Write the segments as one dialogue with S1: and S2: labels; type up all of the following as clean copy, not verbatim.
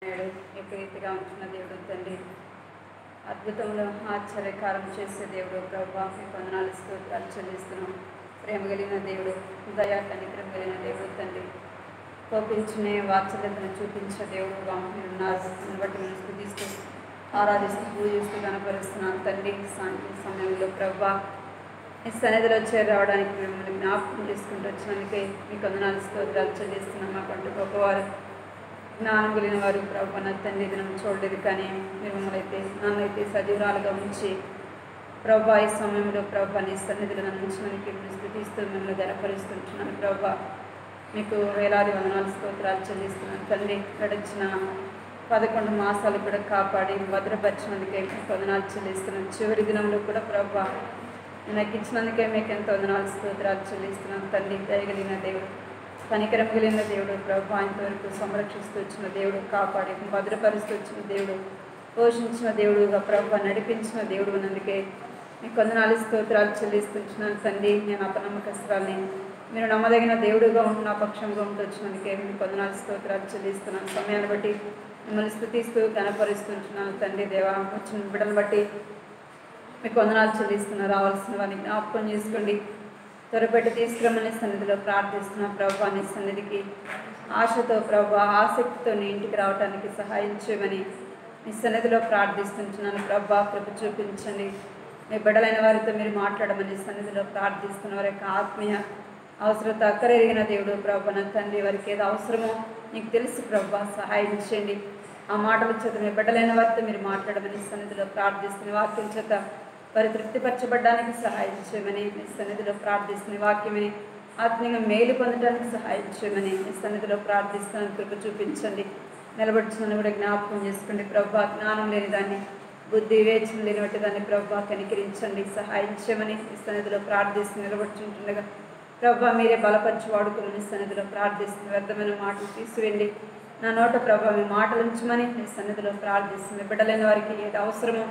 S1: రీతిగా ఉంటున్న దేవుడు తండ్రి, అద్భుతంలో ఆశ్చర్యకారం చేసే దేవుడు ప్రభువా, మీకు వందనాలు స్తోత్రాలు చెల్లిస్తున్నాం. ప్రేమ కలిగిన దేవుడు, దయా కనికరం కలిగిన దేవుడు తండ్రి, కోపించునే వాత్సల్యతను చూపించే దేవుడుగా మీరు నాలుగు బట్టి మేము స్తుతిస్తూ ఆరాధిస్తూ పూజిస్తూ కనపరుస్తున్నాను తండ్రి. సాయంత్రం సమయంలో ప్రభువా ఈ సన్నిధిలో రావడానికి మిమ్మల్ని జ్ఞాపకం చేసుకుంటూ వచ్చినందుకే మీకు వందనాలు స్తోత్రాలు చెల్లిస్తున్నాం. మాకంటూ గొప్పవారు జ్ఞానం కలిగిన వారు ప్రభు నా తండ్రి దినం చూడలేదు, కానీ మీరు మమ్మల్ని నన్నైతే సజీవురాలుగా ఉంచి ప్రభా ఈ సమయంలో ప్రభా నీ సన్నిధిలో నన్ను ఉంచినందుకు మిమ్మల్ని స్థుతిస్తూ మిమ్మల్ని గనపరుస్తుంటున్నాను. ప్రభా మీకు వేలాది వందనాలు స్తోత్రాలు చెల్లిస్తున్నాను తండ్రి. గడిచిన 11 మాసాలు కూడా కాపాడి భద్రపరిచినందుకే మీకు వందనాలు చెల్లిస్తున్నాను. చివరి దినంలో కూడా ప్రభా నాకు ఇచ్చినందుకే మీకు ఎంతో వందనాలు స్తోత్రాలు చెల్లిస్తున్నాను తండ్రి. దయగలిగిన దేవుడు, కనికరం కలిగిన దేవుడు ప్రభు, ఇంతవరకు సంరక్షిస్తూ వచ్చిన దేవుడు, కాపాడి భద్రపరుస్తూ వచ్చిన దేవుడు, పోషించిన దేవుడుగా ప్రభు, నడిపించిన దేవుడు ఉన్నందుకే మీకు వందనాలు స్తోత్రాలు చెల్లిస్తున్నాను తండ్రి. నేను అపనమ్మకస్తురాల్ని, మీరు నమ్మదగిన దేవుడుగా ఉంటున్న పక్షంగా ఉంటూ వచ్చినందుకే మీకు వందనాలు స్తోత్రాలు చెల్లిస్తున్నాను. సమయాన్ని బట్టి మిమ్మల్ని స్తుతిస్తూ కనపరుస్తుంటున్నాను తండ్రి. దేవా వచ్చిన బిడ్డను బట్టి మీకు వందనాలు చెల్లిస్తున్నా. రావాల్సిన వారిని జ్ఞాపకం చేసుకోండి, త్వరపెట్టి తీసుకురమని సన్నిధిలో ప్రార్థిస్తున్నా. ప్రభు నీ సన్నిధికి ఆశతో ప్రభు, ఆసక్తితో నీ ఇంటికి రావడానికి సహాయం చేయమని నీ సన్నిధిలో ప్రార్థిస్తున్నాను. ప్రభు కృప చూపించండి. మీ బిడ్డలైన వారితో మీరు మాట్లాడమని సన్నిధిలో ప్రార్థిస్తున్న వారి యొక్క ఆత్మీయ అవసరత అక్కర ఎరిగిన దేవుడు ప్రభు నా తండ్రి, వారికి ఏదో అవసరమో నీకు తెలుసు ప్రభు, సహాయం చేయండి. ఆ మాటల చేత మీ బిడ్డలైన వారితో మీరు మాట్లాడమని సన్నిధిలో ప్రార్థిస్తున్న వాక్యం చేత వారి తృప్తిపరచబడడానికి సహాయం చేయమని మీ సన్నిధిలో ప్రార్థిస్తున్న వాక్యమని ఆత్మీయంగా మేలు పొందడానికి సహాయం చేయమని మీ సన్నిధిలో ప్రార్థిస్తున్న కృప చూపించండి. నిలబడుచున్న కూడా జ్ఞాపకం చేసుకోండి ప్రభా. జ్ఞానం లేని దాన్ని, బుద్ధి వివేచన లేనివంటి దాన్ని ప్రభా కనికరించండి, సహాయం చేయమని మీ సన్నిధిలో ప్రార్థిస్తూ నిలబడుచుంటుండగా ప్రభా మీరే బలపరిచి వాడుకోమని సన్నిధిలో ప్రార్థిస్తుంది. వ్యర్థమైన మాటలు తీసివేయండి నా నోట ప్రభా, మీ మాటలు ఉంచమని మీ సన్నిధిలో ప్రార్థిస్తుంది. బిడ్డలైన వారికి ఏది అవసరమో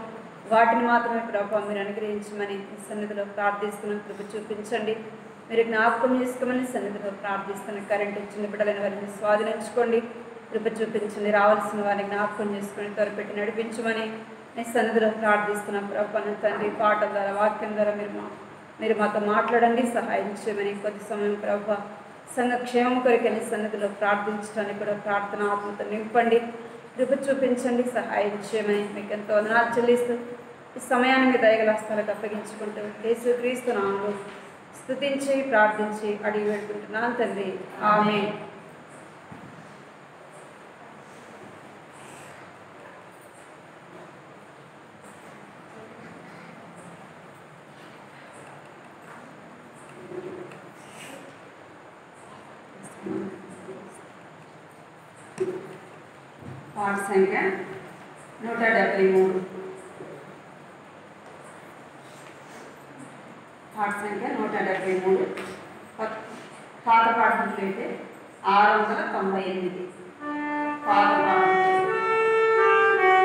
S1: వాటిని మాత్రమే ప్రభా మీరు అనుగ్రహించమని మీ సన్నిధిలో ప్రార్థిస్తున్న కృప చూపించండి. మీరు జ్ఞాపకం చేసుకోమని సన్నిధిలో ప్రార్థిస్తున్న కరెంట్ వచ్చిన బిడ్డలైన వారిని స్వాధీనించుకోండి, కృప చూపించండి. రావాల్సిన వారిని జ్ఞాపకం చేసుకొని త్వరపెట్టి నడిపించమని మీ సన్నిధిలో ప్రార్థిస్తున్న ప్రభా తండ్రి. పాటల ద్వారా, వాక్యం ద్వారా మీరు మాతో మాట్లాడండి, సహాయం చేయమని. కొద్ది సమయం ప్రభా సంఘ క్షేమం కొరకు నీ సన్నిధిలో ప్రార్థించడానికి కూడా ప్రార్థన ఆత్మతో నింపండి, కృప చూపించండి, సహాయం చేయమని మీకు ఎంతో వందనాలు చెల్లిస్తూ ఈ సమయాన్ని మీ దయగల హస్తాలకు అప్పగించుకుంటూ యేసుక్రీస్తు నామములో స్తుతించి ప్రార్థించి అడిగి పెట్టుకుంటున్నాను తండ్రి, ఆమేన్. పాట సంఖ్య 173. పాట సంఖ్య 173. పాత పాటలైతే 698. పాత పాట
S2: Amen.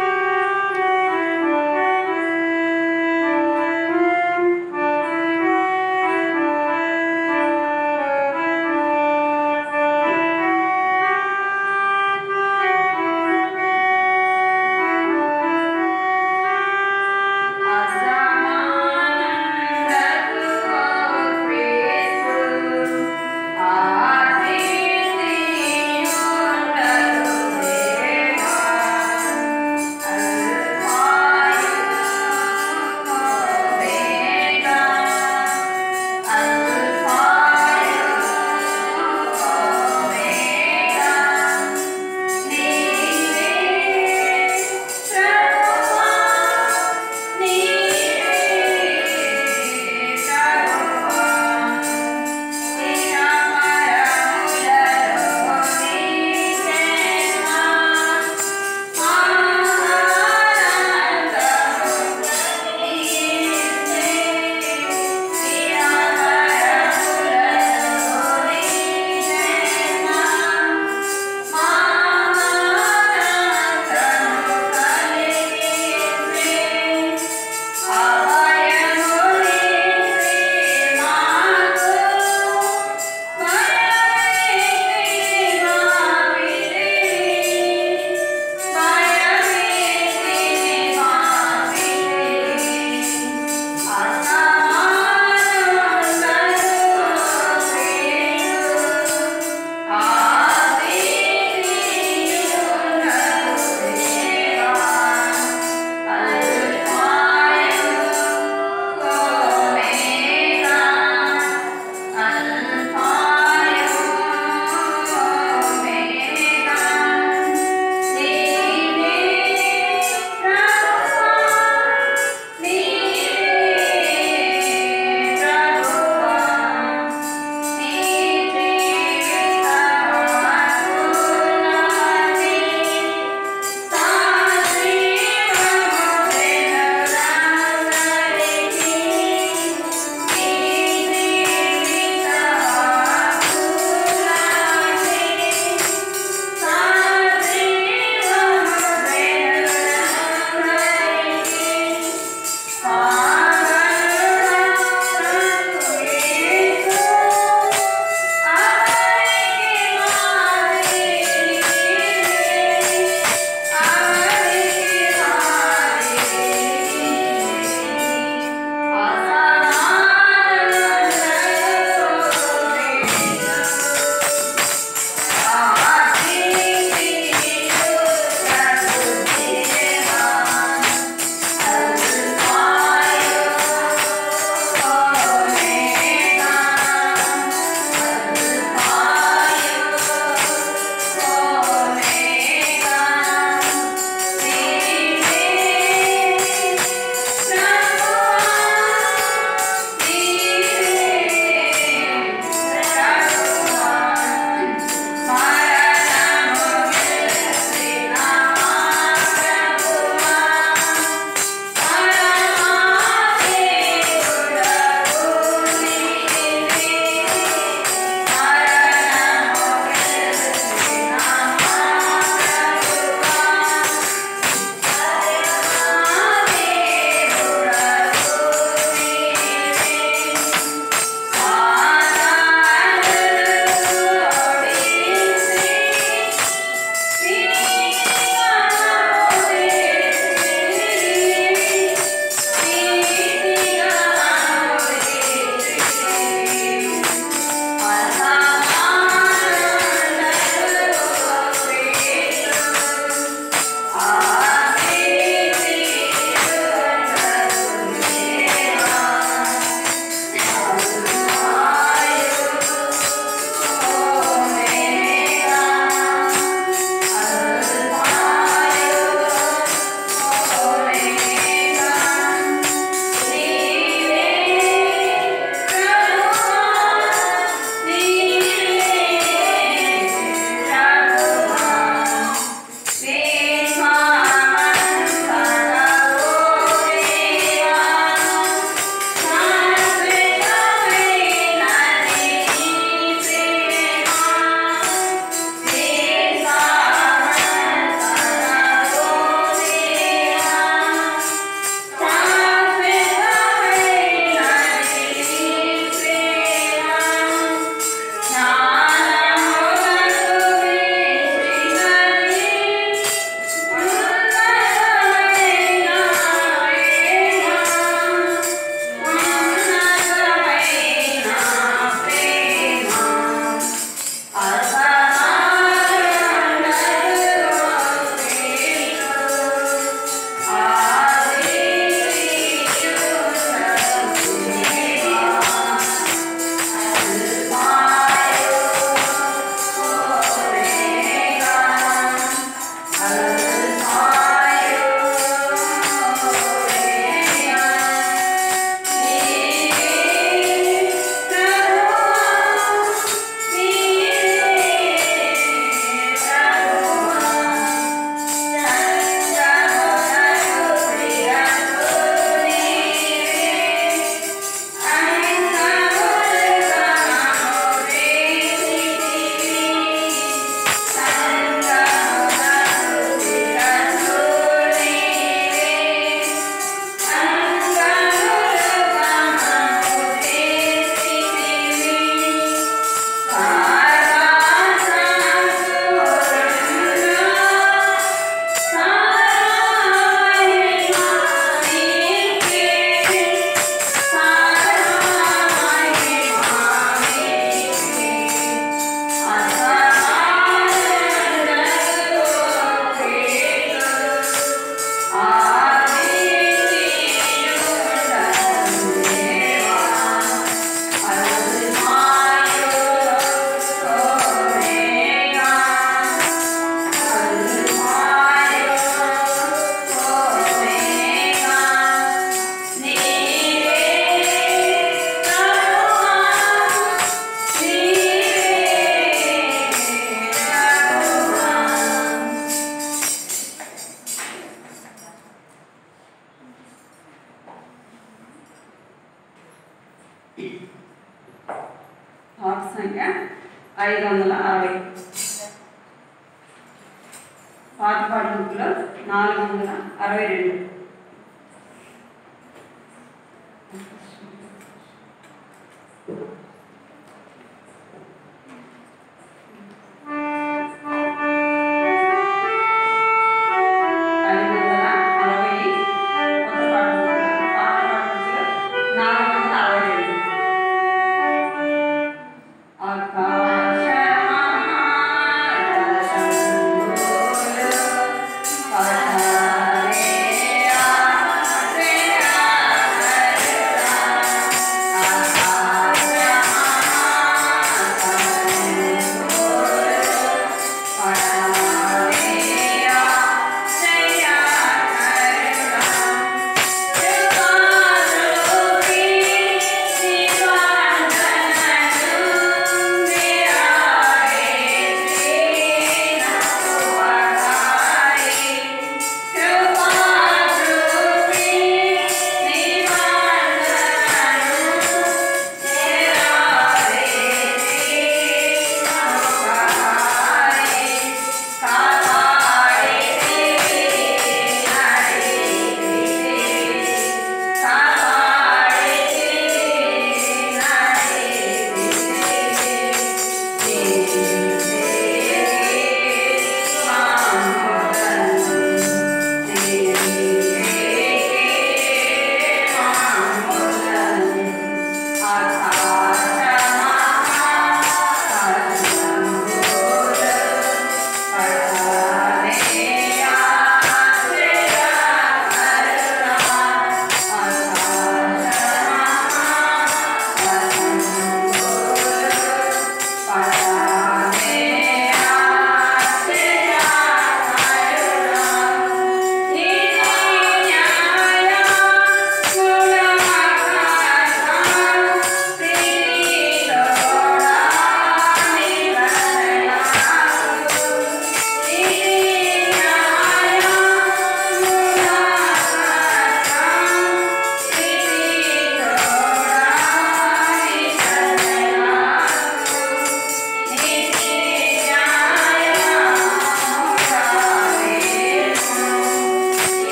S1: 560. పాత పాట బుక్లో 462.
S2: Hare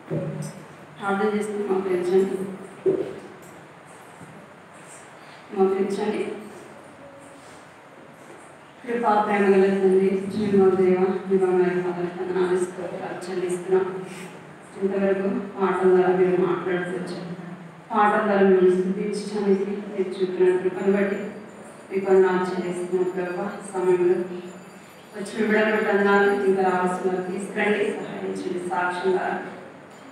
S1: ప్రార్థన చేస్తూ మోకరించండి. కృపా ప్రేమ గల తండ్రి, జీవోదేవ నిబంధనలు చెల్లిస్తున్నాం. ఇంతవరకు పాటల ద్వారా మీరు మాట్లాడుతూ వచ్చారు. పాటల ద్వారా మేము స్థుతించడానికి మీరు చూపిన కృపను బట్టి మీకు వందనాలు చెల్లిస్తున్నాం. ప్రభా సమయంలో వచ్చిన బిడ్డలు అన్నాను ఇంకా రావాల్సిన తీసుకురండి, సహాయించండి. సాక్ష్యంగా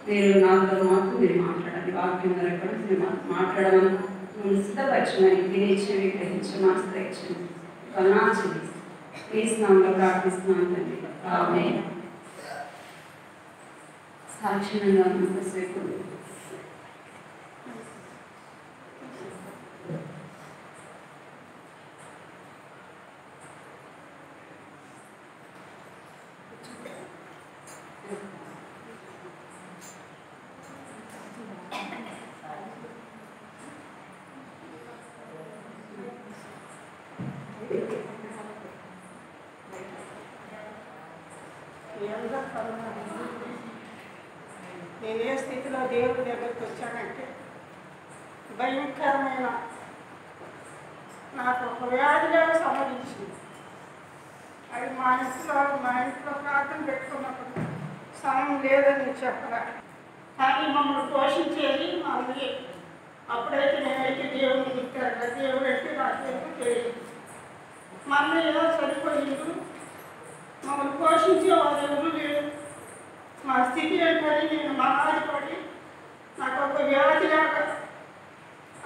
S1: మీరు నాతో మీరు మాట్లాడండి. వాక్యం ద్వారా మీరు మాట్లాడమని మేము సిద్ధపరచమని వినిచ్చేవి గ్రహించమని ఆశ్రయించండి. వందనాలు చెల్లిస్తాం. ఈ స్నామంలో ప్రార్థిస్తున్నాను తండ్రి. ఆమేన్. సాక్షిగా ఉన్నంతసేపు
S2: నేను ఏ స్థితిలో దేవుడి దగ్గరికి వచ్చానంటే, భయంకరమైన నాకు ఒక వ్యాధిగా సంబంధించింది. అది మా ఇంట్లో ప్రార్థన పెట్టుకున్నప్పుడు సమయం లేదని చెప్పగా, కానీ మమ్మల్ని పోషించేది మా అమ్మయ్యే. అప్పుడైతే నేనైతే దేవుడిని గుర్తాను. దేవుడు అంటే నాకేమో తెలియదు. మా అన్నయ్య చనిపోయిండు. మమ్మల్ని పోషించే వాళ్ళు ఎవరు లేరు. మా స్థితి ఏంటని నేను మహాపడి నాకు ఒక వ్యాధి లాగా,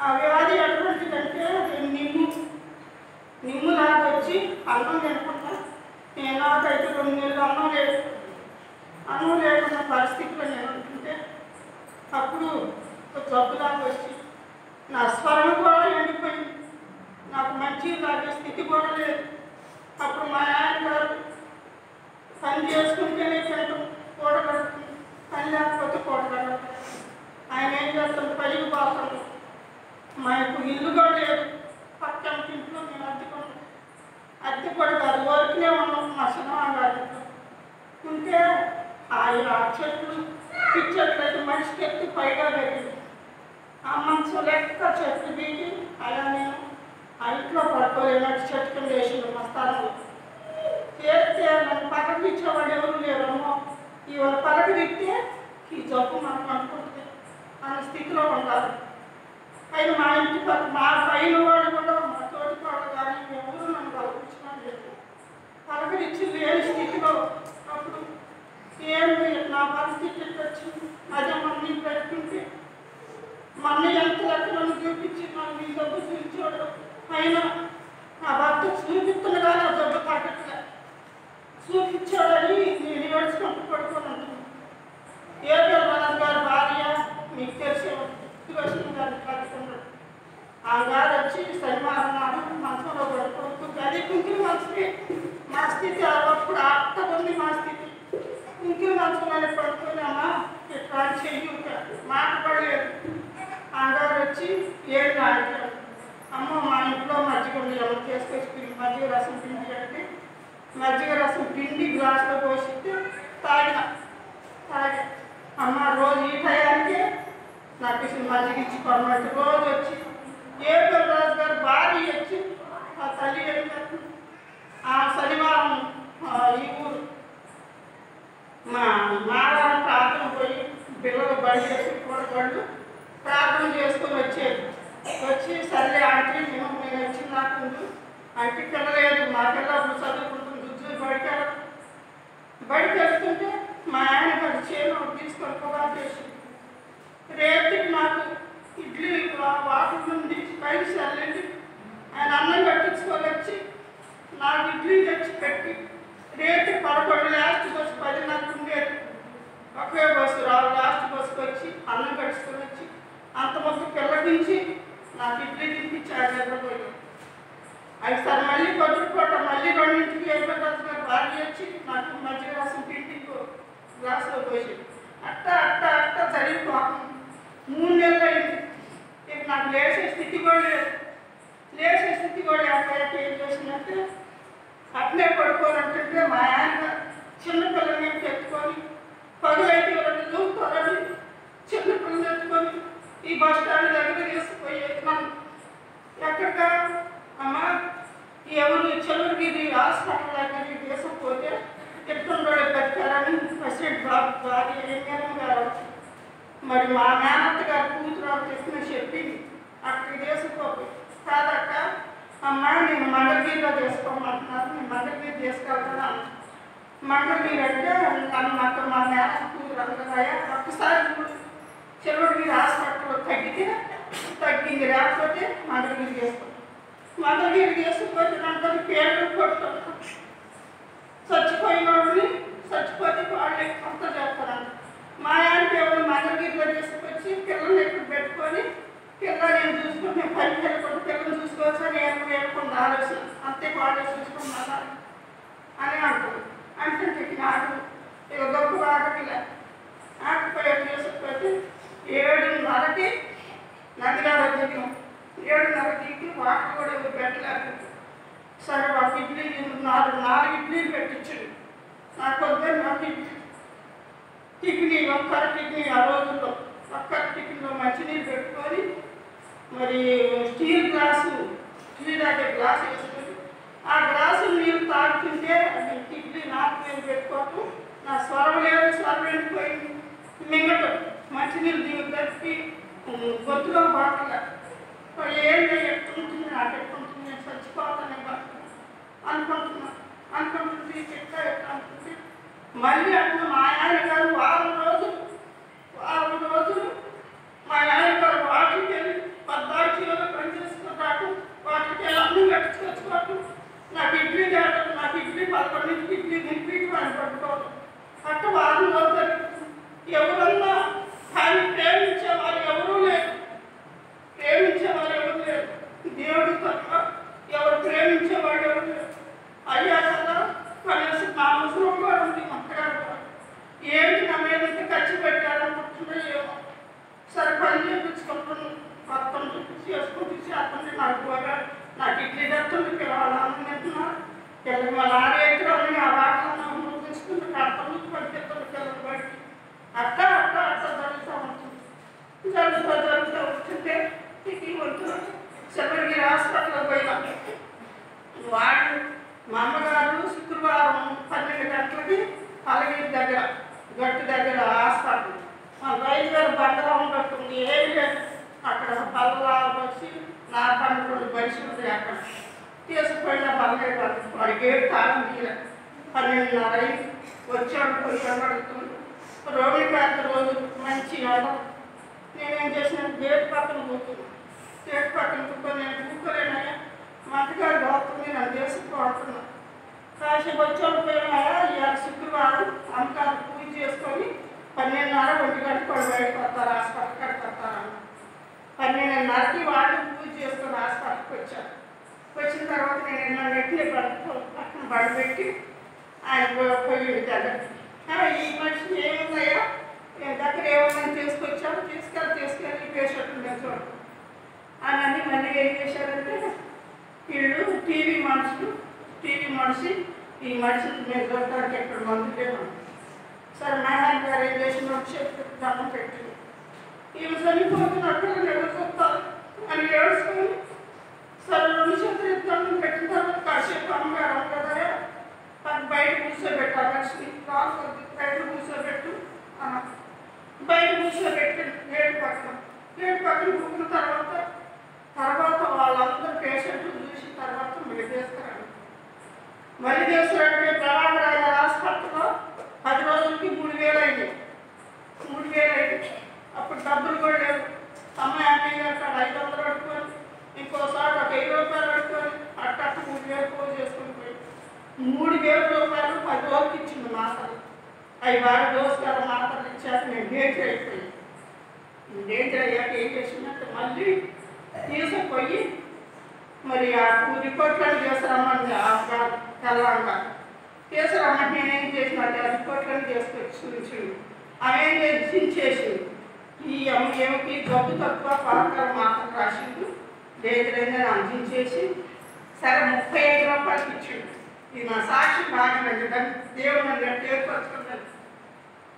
S2: ఆ వ్యాధి ఎటువంటిదంటే నిమ్ములాగా వచ్చి అన్నం తినకుండా నేను నాకైతే 2 నెలలు అన్నం లేకున్న పరిస్థితిలో నేను ఉంటుంటే అప్పుడు ఒక జబ్బులాగా వచ్చి నా స్వరణ కూడా ఎండిపోయింది. నాకు మంచి తాగే స్థితి కూడా లేదు. అప్పుడు మా ఆయన గారు పని చేసుకుంటేనే తింటాం, కూడగడుతుంది, పని లేకపోతే కూడగడదు. ఆయన ఏం చేస్తాడు, పైకి పోతాడు. మా యొక్క ఇల్లు కూడా లేదు. పక్కన ఇంట్లో నేను అద్దె కూడా కాదు, ఊరికనే ఉన్నాం. మా సినిమా గారు ఉంటే ఆయన చెట్లు పిచ్చెట్లు అయితే మనిషికి ఎత్తి పైగా పెట్టింది. ఆ మనసు లెక్క చెట్లు బీకి అలా నేను ఆ ఇంట్లో పడుకోలేనట్టు చెట్టు కింద వేసిండు మా స్థలంలో. చేస్తే నన్ను పలకరించేవాడు ఎవరు లేరమ్మో, ఇవాళ పలకరిస్తే ఈ జబ్బు మనకు అనుకుంటుంది అన్న స్థితిలో ఉండాలి. అయినా మా ఇంటి మా పైన వాళ్ళు కూడా మా తోటి వాళ్ళు కానీ ఎవరు నన్ను పలకరించడం లేదు. పలకరించి లేని స్థితిలో అప్పుడు ఏమి నా పరిస్థితి వచ్చింది. అదే మమ్మీ పెట్టుకుంటే మమ్మీ ఎంత లెక్కలను చూపించి నన్ను ఈ జబ్బు చూపించాడు. అయినా నా భర్త చూపిస్తుండగా నా జబ్బు తగ్గట్లే. చూపించాడని నేను ఏడ్చుకుంటూ పడుకోనుంటున్నాను. ఏపీఎల్ గారి భార్య మీకు తెలిసే సుదర్శన గారి కట్టుకున్నాడు. ఆ గారు వచ్చి శనివారం నాడు మనసులో పడుకోవచ్చు. అది కుంకిలి మనసుకి మా స్థితి అప్పుడు అట్టకుంది. మా స్థితి కుంకిలి మనసులోనే పడుకున్నామా, ఇట్లా చెయ్యి మాట పడలేదు. ఆ గారు వచ్చి ఏడు నాడు అమ్మ మా ఇంట్లో మజ్జిగ ఉంది, ఎవరు చేసుకొచ్చి మజ్జిగ రసం పిండి అంటే మజ్జిగ రసం పిండి గ్లాసులో పోసిస్తే తాగి అమ్మ రోజు ఈ టయానికి నాకు ఇచ్చిన మజ్జిగ ఇచ్చి కొనబట్టి రోజు వచ్చి ఏపీఎల్ రాజు గారు భార్య వచ్చి ఆ తల్లి వెళ్ళి ఆ శనివారం ఈ ఊరు మా మావారు ప్రార్థన పోయి పిల్లలు బడి చేసి కూడబళ్ళు ప్రార్థన చేసుకొని వచ్చి సర్లే ఆంటీ నేను వచ్చిన నాకు ఆంటీ పిల్లలేదు, మా పిల్ల అప్పుడు చదువుకుంటుంది, ఉద్యోగం బడికి వెళ్తుంటే మా ఆయన గారు చేను తీసుకొని పొగా చేసి రేపుకి నాకు ఇడ్లీ వాటర్ నుండి బయట వెళ్ళండి. ఆయన అన్నం కట్టించుకొని వచ్చి నాకు ఇడ్లీ తెచ్చి పెట్టి రేపు 11 లాస్ట్ బస్సు 10 ఉండేది. ఒకే బస్సు రావు లాస్ట్ బస్సుకి వచ్చి అన్నం కట్టించుకొని వచ్చి అంత మొత్తం పిల్లకించి నాకు ఇడ్లీ తినిపించి ఆయన దగ్గర పోయాను. అయితే సార్ మళ్ళీ పొద్దుపూట మళ్ళీ 2ంటికి ఏపీఎల్ గారు భార్య వచ్చి నాకు మజ్జిగ రసం పిండి గ్లాసులో పోసి అట్ట జరిగిపోతుంది. 3 నెలలు అయింది. ఇక నాకు లేచే స్థితి కూడా లేదు. లేకపోతే ఏం చేసినట్టు అట్లే పడుకోనంటుంటే మా ఆయన చిన్నపిల్లని ఎత్తుకొని పగులైతే 2 దూకుతారని ఎంఎం గారు మరి మా మేనత్త గారు కూతురు చెప్పిన చెప్పింది అక్కడికి చేసుకోకు కాదక్క అమ్మాయి నేను మంగళగిరిలో చేసుకోమంటున్నారు నేను మంగళగిరి తీసుకెళ్తాను మంగళగిరి అంటే నన్ను నాకు మా మేనత్త కూతురు అందరయ్యా ఒక్కసారి చెరువుడిగిరి హాస్పిటల్లో తగ్గింది లేకపోతే మంగళగిరి చేసుకుంటాం మంగళగిరి చేసుకుపోతే అందరికీ పేర్లు కొట్టుకుంటాం చచ్చిపోయిన వాళ్ళని చచ్చిపోతే వాళ్ళే అంత చేస్తారంట మా ఆయనకి ఎవరు మంగళగిరిలో తీసుకొచ్చి పిల్లల్ని ఎక్కడ పెట్టుకొని పిల్లలు నేను చూసుకుంటే పని వెళ్ళకుండా పిల్లలు చూసుకోవచ్చు అని ఏమకుండా ఆలోచన అంతే వాళ్ళే చూసుకున్నారు అని అంటుంది అంటే నాకు ఇక గొప్ప ఆడపిల్ల ఆడపిల్ల చేసుకుపోతే 7:30కి నందిగారు దిగినాం 7:30 దిగి వాటర్ కూడా పెట్టలేదు సరే ఒక ఇడ్లీ 4 ఇడ్లీలు పెట్టించాడు నాకు వద్ద నాకు టిఫిన్ ఒక్కర టిఫిన్ ఆ రోజుల్లో ఒక్కర టిఫిన్లో మంచినీళ్ళు పెట్టుకొని మరి స్టీల్ గ్లాసు టీ తాగే గ్లాసు వేసుకొని ఆ గ్లాసు నీళ్ళు తాగుతుంటే అది ఇడ్లీ నాకు నేను పెట్టుకోవటం నా స్వరం లేదు స్వరం వెళ్ళిపోయింది మింగటం మంచినీళ్ళు దిగు కలిపి గొంతులో బాటగా ఏంటో ఎట్టుంటుంది నాకు ఎట్టుంటుంది నేను చచ్చిపోతానే అనుకుంటుంది ఎట్లా అనుకుంటుంది మళ్ళీ అప్పుడు మా ఆయన గారు వారం రోజులు మా ఆయన గారు వాటికి వెళ్ళి 14 కిలోలు పని చేసుకుంటాడు వాటికి వెళ్ళి అన్నీ కట్టించుకొచ్చుకోవటం నాకు ఇడ్లీ తేటం నాకు ఇడ్లీ 11 ఇడ్లీ నింపి అని పట్టుకోవడం అట్ట వారం రోజులు ఎవరన్నా కానీ ప్రేమించేవారు ఎవరూ లేరు దేవుడి తప్ప ఎవరు ప్రేమించేవాడు ఎవరు లేరు అయ్యా కదా కనీసం నా అవసరం కూడా ఉంది మక్కగారు ఏంటి నా మీద ఇంత ఖర్చు పెట్టాలనుకుంటుందో ఏమో సరే పని చేయించుకుంటున్నాను మొత్తం చేసుకుంటూ చేస్తుంటే నాకు కూడా నాకు ఇడ్లీ తెస్తుంది పిల్లవాళ్ళని తింటున్నా పిల్లలు మళ్ళీ 6 ఎకరాలని ఆ వాటిలో తీసుకుంటే కడతాను పడిపోతుంది పిల్లలు బయటికి అట్లా జరుగుతూ ఉంటుంది జరుగుతూ వస్తుంటే ఇది వద్దు శబరిగిరి హాస్పిటల్లో పోయినా వాడు మా అమ్మగారు శుక్రవారం 12 గంటలకి అలగిరి దగ్గర గట్టు దగ్గర హాస్పిటల్ మన రైతు గారు బండలో ఉండటుంది ఏమి లేదు అక్కడ పళ్ళ వచ్చి నా పండుగ బడిసి ఉంది అక్కడ తీసుకుపోయిన పల్లె వాడి గేట్ తాళం తీయ 12:30 వచ్చాడు పోయి కనబడుతుంది రోడ్డు పేద రోజు మంచి ఆటం నేనేం చేసిన గేట్ పక్కన కూర్చున్నాను గేట్ పక్కన కూర్చొని నేను కూర్చోలేనాయా మంటగారు దోస్తుంది నన్ను చేసుకుంటున్నాను కాసేపు వచ్చాడు పోయినాయా ఇవాళ శుక్రవారం అమ్మగారు పూజ చేసుకొని 12:30 1 గంటకు కూడా బయటకు వస్తారు హాస్పిటల్ కడికి వస్తారన్న 12:30కి వాళ్ళు పూజ చేసుకొని హాస్పిటల్కి వచ్చారు వచ్చిన తర్వాత నేను నా నెట్ని పక్కన బడబెట్టి ఆయన పోయి దగ్గర ఈ మనిషి ఏముందయ్యా నేను దగ్గర ఏమన్నా తీసుకొచ్చాను తీసుకెళ్ళి పేషెంట్ నేను చూడండి అని మళ్ళీ ఏం చేశారంటే వీళ్ళు టీవీ మనిషి ఈ మనిషిని నేను చూడటానికి ఎక్కడ మందు లేవు సరే నారాయణ గారు ఏం చేసిన చెప్పి దండం పెట్టింది ఈమె చనిపోతున్నట్టు ఎవరు చూస్తారు అని ఏడుచుకొని సరే 2 చేతులు దండం పెట్టిన తర్వాత కాసేపు అమ్మగారు కదా బయట కూర్చోబెట్టాలి లక్ష్మి రాసుకొద్ది బయట కూర్చోబెట్టు అన్న బయట కూర్చోబెట్టి గేటు పక్కన కూర్చున్న తర్వాత వాళ్ళందరూ పేషెంట్లు చూసిన తర్వాత మళ్ళీ చేస్తారంటే ప్రవాహరాజ హాస్పిటల్లో 10 రోజులకి 3,000 అయింది అప్పుడు డబ్బులు కూడా లేవు అమ్మాయి అన్నయ్య అక్కడ 500 అడుకొని ఇంకోసారి ఒక 1000 రూపాయలు అడుకొని అట్ట 3,000 పోజు చేసుకుని పోయి 3,000 రూపాయలు 10 రోజులకి ఇచ్చింది మాటలు అవి బాగా దోసుగారు మాటలు ఇచ్చాక నేను డేంజర్ అయిపోయాను డేంజర్ అయ్యాక ఏం చేసిందంటే మళ్ళీ తీసుకుపోయి మరి ఆ రిపోర్ట్లను చేస్తారమ్మంది తెల్లంగా చేస్తారమ్మంటే నేనేం చేసిన ఆ రిపోర్ట్లను చేసుకొచ్చి చూపించింది అవేం చించేసింది ఈ అమ్మకి జబ్బు తక్కువ పలకలు మాత్రం రాసిండు డేంజర్ అందించేసి సరే 35 రూపాయలకి ఇచ్చిండు ఇది నా సాక్షి బాగానండి దాన్ని దేవుడు నన్ను ఏర్పరచుకున్నాను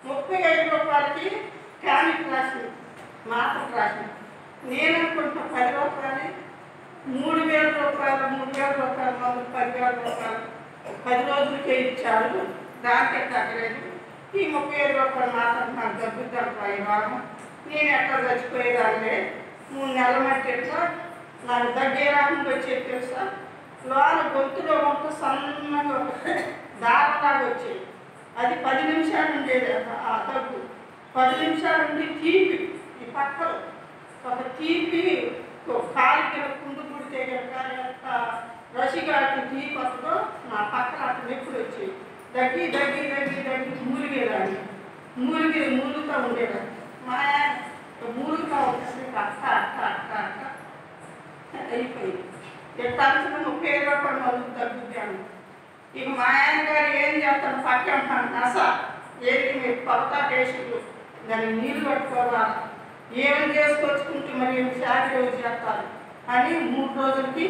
S2: 35 రూపాయలకి క్యానిక్ రాసింది మాత్రం రాసింది నేను అనుకుంటున్న 10 రూపాయలు 3,000 రూపాయలు 3,000 రూపాయలు 10,000 రూపాయలు 10 రోజులకే ఇచ్చారు దానికే తగ్గలేదు ఈ 35 రూపాయలు మాత్రం నాకు తగ్గుతాను పై భాగం. నేను ఎక్కడ చచ్చిపోయేదాన్ని 3 నెలల మట్టి ఎట్లా నాకు దగ్గే రాకుండా వచ్చేది తెలుసా. లోన గొంతులో మొత్తం సన్నగా దారంలాగా వచ్చేది. అది 10 నిమిషాలు ఉండేది ఆ దగ్గు. 10 నిమిషాలు ఉండి తీపి ఈ పక్కలో ఒక తీపి కాలు కింద కుండు పుడితే కనుక రసిగాటి తీపి వస్తుందో నా పక్కన అటు నొప్పులు వచ్చేది. దగ్గి దగ్గి దగ్గి దగ్గి మూలిగేదాన్ని. మూలుగుతూ ఉండేదాన్ని. మా మూలుగుతూ ఉంటుంది అక్క అక్క అక్క అక్క అయిపోయింది. ఎట్టాల్సిన 35 రూపాయలు మందులు తగ్గుతాను. ఇక మా ఆయన గారు ఏం చేస్తాను పక్కన నస ఏంటి మీరు కొత్త టేస్టులు దానికి నీళ్ళు పట్టుకోవాలా ఏమని చేసుకొచ్చుకుంటే మరి శారీ రోజు చేస్తారు అని 3 రోజులకి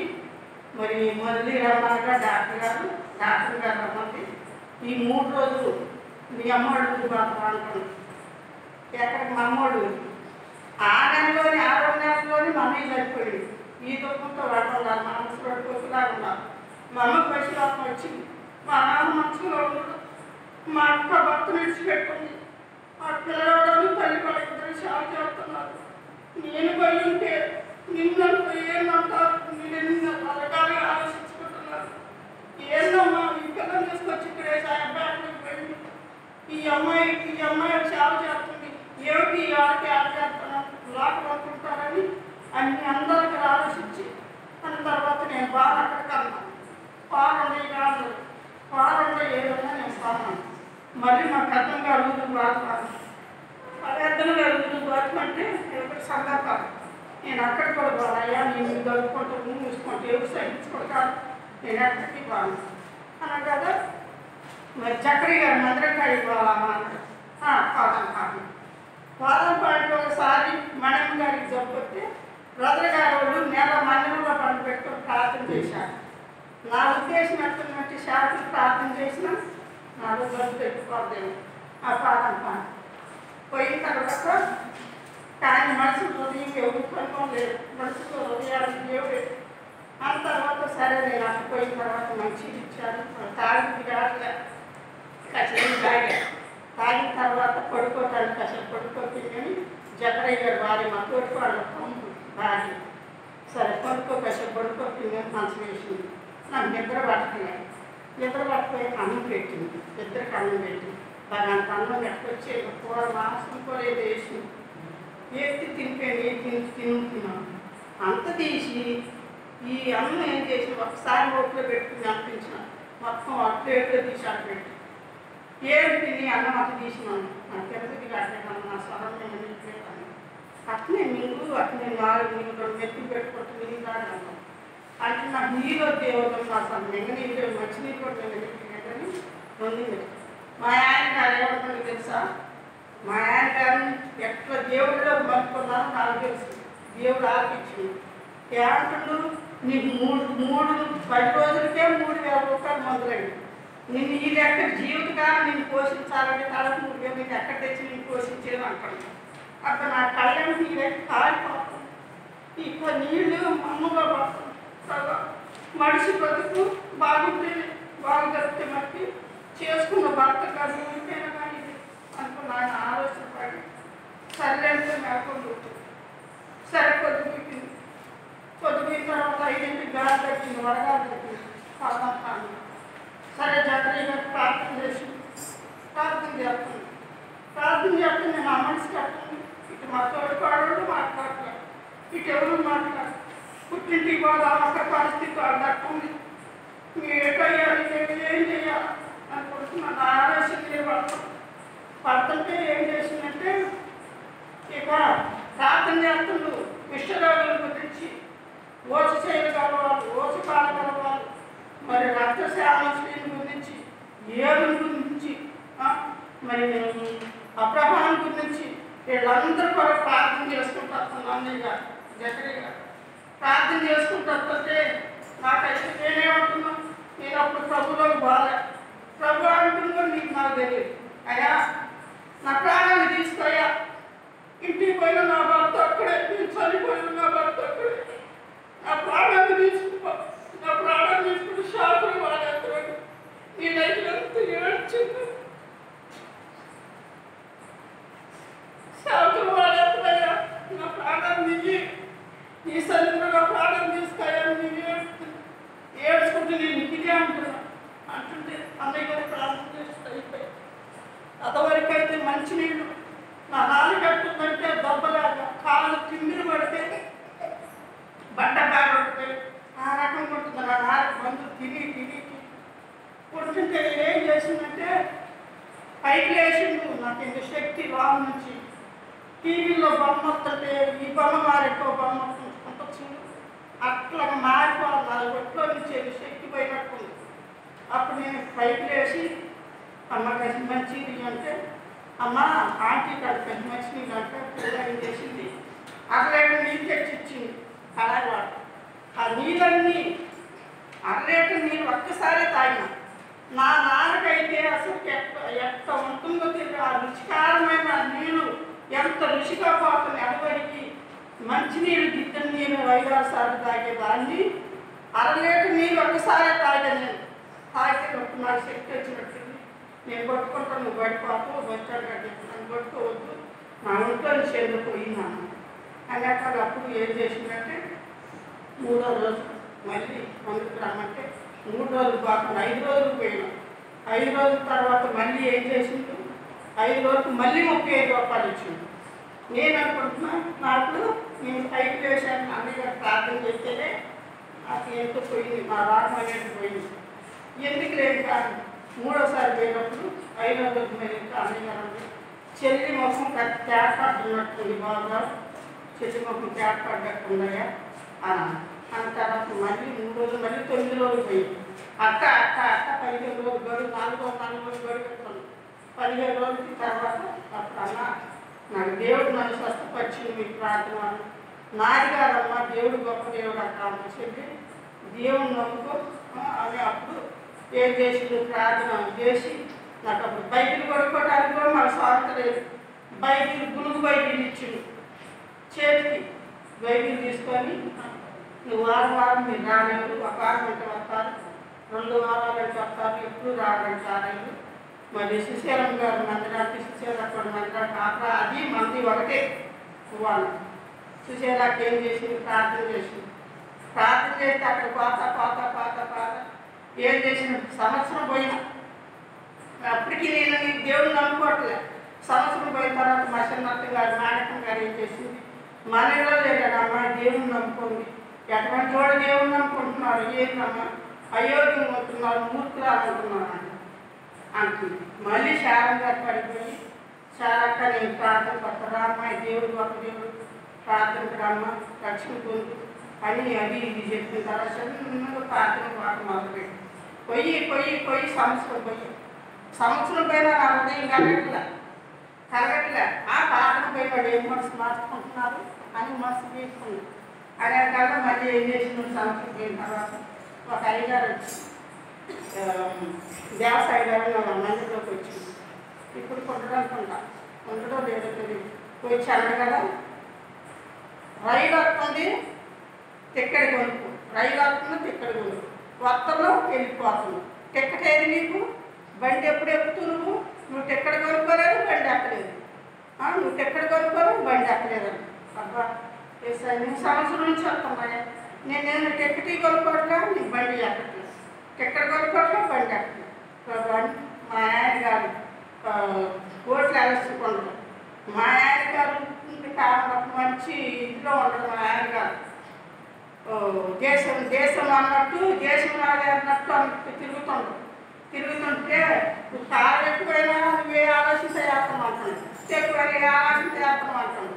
S2: మరి మళ్ళీ రమ్మనగా డాక్టర్ గారు రమ్మంది. ఈ 3 రోజులు మీ అమ్మోడు బాగా అంటాను. ఎక్కడికి మా అమ్మోడు 6 నెలలోని మమ్మీ చనిపోయింది. ఈ దుఃఖంతో వాడు ఉన్నారు. మా మనసులో కొట్టులాగా ఉన్నారు. మా అమ్మకు పశులోకం వచ్చింది. మా నాన్న మనసులో ఉండదు. మా అక్క భర్త విడిచిపెట్టింది. ఆ పిల్లవాడు తల్లి పడకపోతే షాక్ చేస్తున్నారు. నేను పోయి ఉంటే నిన్నంతా ఏమంటారు నేను రకరకాలుగా ఆలోచించుకుంటున్నారు. ఏందమ్మా ఈ పిల్లలు తీసుకొచ్చి ఇక్కడే అబ్బాయి పోయింది. ఈ అమ్మాయి షాక్ చేస్తుంది. ఏమిటి ఆడికి ఆడచేస్తున్నాను లోపల అనుకుంటారని అన్ని అందరికీ ఆలోచించి అన్న తర్వాత నేను బాగా అక్కడికి అన్నాను. పారండి కాదు పారండి ఏదన్నా నేను పారాను. మళ్ళీ మా పెద్దగా అడుగుతుంది బాధపడాలి. పెద్దగా అడుగుతుంది బాధపడితే ఒకటి సందర్భాలు నేను అక్కడ కూడా బాలయ్యా నేను దొరుకుంటూ మూసుకుంటూ ఎవరు సహించుకుంటాను నేను ఎక్కడికి బాను అన్నాను కదా. మరి చక్రి గారు మంత్రకాడికి పోవాలన్నా పాదం పాడికి ఒకసారి మణమ్మ గారికి చెప్పొస్తే బ్రదర్ గారు వాళ్ళు నెల మందిరంలో పండు పెట్టుకొని ప్రార్థన చేశారు. నా ఉద్దేశం ఎట్టుందంటే శాస్త్రం ప్రార్థన చేసినా నాకు జబ్బు పెట్టుకోవద్దేమో ఆ పాదం పాడు పోయిన తర్వాత కానీ మనసు హృదయం ఎవరు పనుకోలేదు. మనసులో హృదయానికి దేవుడు ఆ తర్వాత సరే నేను అక్కడ పోయిన తర్వాత మంచిగా ఇచ్చాను. తాగింది కాదు కసేపు తాగిన తర్వాత పడుకోవటానికి అసలు పడుకోపోయిందని జగరయ్య గారు భార్య మా తోటివాళ్ళ పంపు భార్య సరే పడుకో కసేపు పడుకోపోయిందని మంచం వేసింది. నాకు నిద్ర పట్టుకుపోయి అన్నం పెట్టింది. ఇద్దరికి అన్నం పెట్టింది. బాగా అన్నం పెట్టుకొచ్చి కూర మాంసం కూర ఏదో వేసింది. ఎత్తి తినిపోయింది. తిన్నాను అంత తీసి ఈ అన్నం ఏం చేసి ఒకసారి నోట్లో పెట్టుకుని అనిపించిన మొత్తం ఆ ప్లేట్లో తీసి అటు పెట్టి ఏడు తిని అన్నం అట్లా తీసినాను. నాకు తిరుపతి కట్టేదాన్ని నా స్వరం నేను నిలిపేదాన్ని అట్నే నీళ్ళు అట్నే 4 మెత్తులు పెట్టుకుంటూ నీళ్ళు తాగలను అంటే నాకు నీళ్ళు దేవుడు అసలు నెగనీళ్ళు మంచినీళ్ళు కూడా నిలిపినని ఉంది. మా ఆయన గారు ఏమంటుంది తెలుసా. మా ఆయన గారిని ఎట్లా దేవుడిలో మలుపుకున్నారో నాకు తెలుసు. దేవుడు ఆలపించింది. ఏమంటుండు నీకు 10 రోజులకే 3000 రూపాయలు మొదలండి. నిన్ను ఈ లెక్క జీవితకాలం నిన్ను పోషించాలంటే తలకు 3000 నీకు ఎక్కడ తెచ్చి నేను పోషించేది అంటాను. అక్కడ నా కళ్ళని నీ లెక్క కాలిపోతుంది. ఇప్పుడు నీళ్ళు మమ్మగా పడుతుంది. మనిషి బతుకు బాగుంటే బాగు జరిగితే మట్టి చేసుకున్న భర్త కాదు ఉంటేనే కానీ అనుకున్న ఆయన ఆలోచన పడి సర్లేంటే మేకుండా సరే పొద్దుపోయింది. పొద్దుపోయిన తర్వాత 5ంటికి గాలి తగ్గింది. వడగాలి తగ్గింది. పాదాలు సరే జగరయ్య గారు ప్రార్థన చేస్తుంది. నేను ఆ మనిషి కట్టండి. ఇటు మా తోడుకోవడం మాట్లాడలేదు. ఇటు ఎవరు మాట్లాడు పుట్టింటికి పోదాం అక్కడ పరిస్థితి దక్కుంది. ఏటయ్యాలి ఏం చేయాలి అనుకుంటున్నాను. ఆలోచన పడుతుంటే ఏం చేసిందంటే ఇక ప్రార్థన చేస్తుండు. విషరోగుల గురించి ఓసి చేయగలవాళ్ళు ఓసి పాలగలవాళ్ళు మరి రక్తశాల స్త్రీల గురించి ఏడుల గురించి మరి అబ్రహాం గురించి వీళ్ళందరూ కూడా ప్రార్థన చేసుకుంటారు. అన్నయ్య గారు జగరయ్య గారు ప్రార్థన చేసుకుంటే నాకైతే నేనేమంటున్నా నేను అప్పుడు ప్రభులోకి బాగా ప్రభు అంటుందో నీకు నాకు తెలియదు. అయ్యా నా ప్రాణాన్ని తీసుకోయా. ఇంటికి పోయిన నా భర్త అక్కడే నేను చనిపోయిన నా భర్త అక్కడే నా ప్రాణాన్ని తీసుకుపో. నా ప్రాణాన్ని తీసుకుని షాపులు వాడేస్తాడు. నేనైతే ఎంత ఏడ్చింది. ఈ సన్నిధిలో ప్రాణం తీసుకెళ్ళాను. నేను ఏడ్చుకుంటూ నేను ఇంటికే అంటున్నా అంటుంటే అన్నయ్య గారు ప్రార్థన చేస్తూ అయిపోయి అంతవరకు అయితే మంచినీళ్ళు నా నాలు కట్టుందంటే దెబ్బలాగా కాళ్ళు తిమ్మిరి పడితే బట్ట కాకపోతే ఆ రకంగా ఉంటుంది. నా నాలుగు బంధువు తిని కొడుతుంటే ఏం చేసిందంటే పైకి లేచిండు. నాకు ఇంత శక్తి రావు నుంచి టీవీలో బొమ్మ వస్తుంటే ఈ బొమ్మ మారెక్కువ బొమ్మ వస్తుంది అట్లా మారిపోవాలి. నా ఒట్లో నుంచి శక్తి పోయినట్టుంది. అప్పుడు నేను పైకి లేచి అమ్మ కలిసి మంచిది అంటే అమ్మ ఆంటీ కాదు కలిసి మంచిది అంటే పిల్లలు చేసింది. అరలేటు నీళ్ళు తెచ్చిచ్చింది. అలాగే ఆ నీళ్ళన్నీ అరలేటు నీళ్ళు ఒక్కసారే తాగిన. నా నాన్నకైతే అసలు ఎంత ఉంటుందో తెలియదు. ఆ రుచికరమైన నీళ్ళు ఎంత రుచిగా పోతుంది. ఎవరికి మంచినీళ్ళు గిద్దె నీళ్ళు 5-6 సార్లు తాగేదాన్ని అరలేటు నీళ్ళు ఒక్కసారే తాగాను. నేను తాగితే నాకు శక్తి వచ్చినట్టుంది. నేను కొట్టుకుంటాను, నువ్వు పడిపోతావు, బస్టాండ్ కట్టిస్తాను, కొట్టుకోవద్దు, నా ఒంట్లో చేతులు పోయినాను అన్నాక అప్పుడు ఏం చేసిందంటే 3వ రోజు మళ్ళీ అందుకు రమ్మంటే 3 రోజులు కాకుండా 5 రోజులు పోయినాం. 5 రోజుల తర్వాత మళ్ళీ ఏం చేసిండు, 5 రోజులకు మళ్ళీ 35 రూపాయలు ఇచ్చిండు. నేను అనుకుంటున్నా నాకు నేను పైకి వేసాను. అన్నయ్య గారు ప్రార్థన చేస్తేనే నాకు ఎంతో పోయింది, మా రాగం అనేది పోయింది. ఎందుకు లేదు కాదు. 3వసారి పోయినప్పుడు 5వ రోజు మళ్ళీ అన్నయ్య గారు చెల్లి మొహం తేట పడుతున్నట్టుంది. బాగా చెల్లి మొహం తేట పడ్డట్టున్నాయా అన్న తర్వాత మళ్ళీ 3 రోజులు మళ్ళీ 9 రోజులు పోయింది. అట్ట 15 రోజులు గడువు 4 రోజులు గడువు పెట్టుకున్నాను. 15 రోజుల తర్వాత అప్పుడు అన్న నాకు దేవుడు నన్ను స్వస్థపరిచింది, మీకు ప్రార్థన నాది కాదమ్మా, దేవుడు గొప్ప దేవుడు అంటాను చెప్పి దేవుని నమ్ముకో అని అప్పుడు ఏం చేసి ప్రార్థన చేసి నాకు అప్పుడు బైబిల్ కొనుక్కోవడానికి కూడా మాకు స్వార్థ లేదు. బైబిల్ గురుగు బైబిల్ ఇచ్చిండు చేతికి. బైబిల్ తీసుకొని నువ్వు వారం మీరు రాలేరు, 1 వారం అంటే వస్తారు, 2 వారాలు అంటే వస్తారు, ఎప్పుడు రావాలంటే రాలేదు. మరి శ్రీశైలం గారు మందిరానికి శ్రీశైలం మందిరానికి అక్కడ అది మంది ఒకటే వాళ్ళు శ్రీశైలాకి ఏం చేసింది, ప్రార్థన చేసింది. ప్రార్థన చేస్తే అక్కడ పాత ఏం చేసిన సంవత్సరం పోయినా అప్పటికి నేను దేవుడిని నమ్ముకోవట్లే. సంవత్సరం పోయిన తర్వాత మా చిన్నత్త గారు నాయకం గారు ఏం చేసింది, మనలో లేదమ్మా దేవుడిని నమ్ముకోండి. ఎటువంటి వాడు దేవుడిని నమ్ముకుంటున్నారు, ఏంటమ్మా అయోగ్యం అవుతున్నారు, మూర్ఖురాలు అంటున్నారు అంటుంది. మళ్ళీ శారంగా పడిపోయి శారక్క నేను ప్రార్థన కొత్తరా అమ్మాయి దేవుడు ఒక దేవుడు ప్రార్థనకు రమ్మ రక్షణ పొందు అని అది ఇది చెప్పిన తర్వాత చిన్నగా ప్రార్థన పాట మొదలుపెట్టి పోయి సంవత్సరం పైన నా హృదయం కలగట్లే ఆ ప్రార్థన పోయి వాడు ఏం మనసు మార్చుకుంటున్నారు అని మనసు తీసుకున్నాను. అదే కాక మళ్ళీ ఏం చేసిన సంవత్సరం పోయిన తర్వాత ఒక అయ్యగారు వచ్చి దేవసాయి గారు నా మందిలోకి వచ్చింది. ఇప్పుడు కొట్టడానుకుంటా ఉండడో లేదో తెలియదు. వచ్చి అన్నాడు కదా, రైలు వస్తుంది తిక్కడి కొనుక్కు, రైలు వస్తుంది తిక్కడి కొనుక్కు, కొత్తలో వెళ్ళిపోతుంది. టిక్కెట్ ఏది నీకు, బండి ఎప్పుడు ఎక్కుతున్నావు, నువ్వు టిక్కెట్ కొనుక్కోలేదు బండి ఎక్కలేదు, నువ్వు టిక్కెట్ కొనుక్కోలేదు బండి ఎక్కలేదని. అబ్బా సార్ నేను సంవత్సరం నుంచి వస్తున్నాయా, నేను టిక్కెట్ కొనుక్కోవట్లా నీకు బండి ఎక్కట్లేదు, టిక్కెట్ కొనుక్కోవట్లా బండి ఎక్కలేదు. మా ఆయన గారు ఓట్లు వేసుకుంటారు. మా ఆయన గారు మంచి ఇంట్లో ఉంటారు. మా ఆయన గారు దేశం అన్నట్టు దేశం అన్నట్టు తిరుగుతుంటే చాలా ఎక్కువైనా నువ్వే ఆలోచన చేస్తాం అంటాను, ఎక్కువైనా ఆలోచన చేస్తాం అంటాను.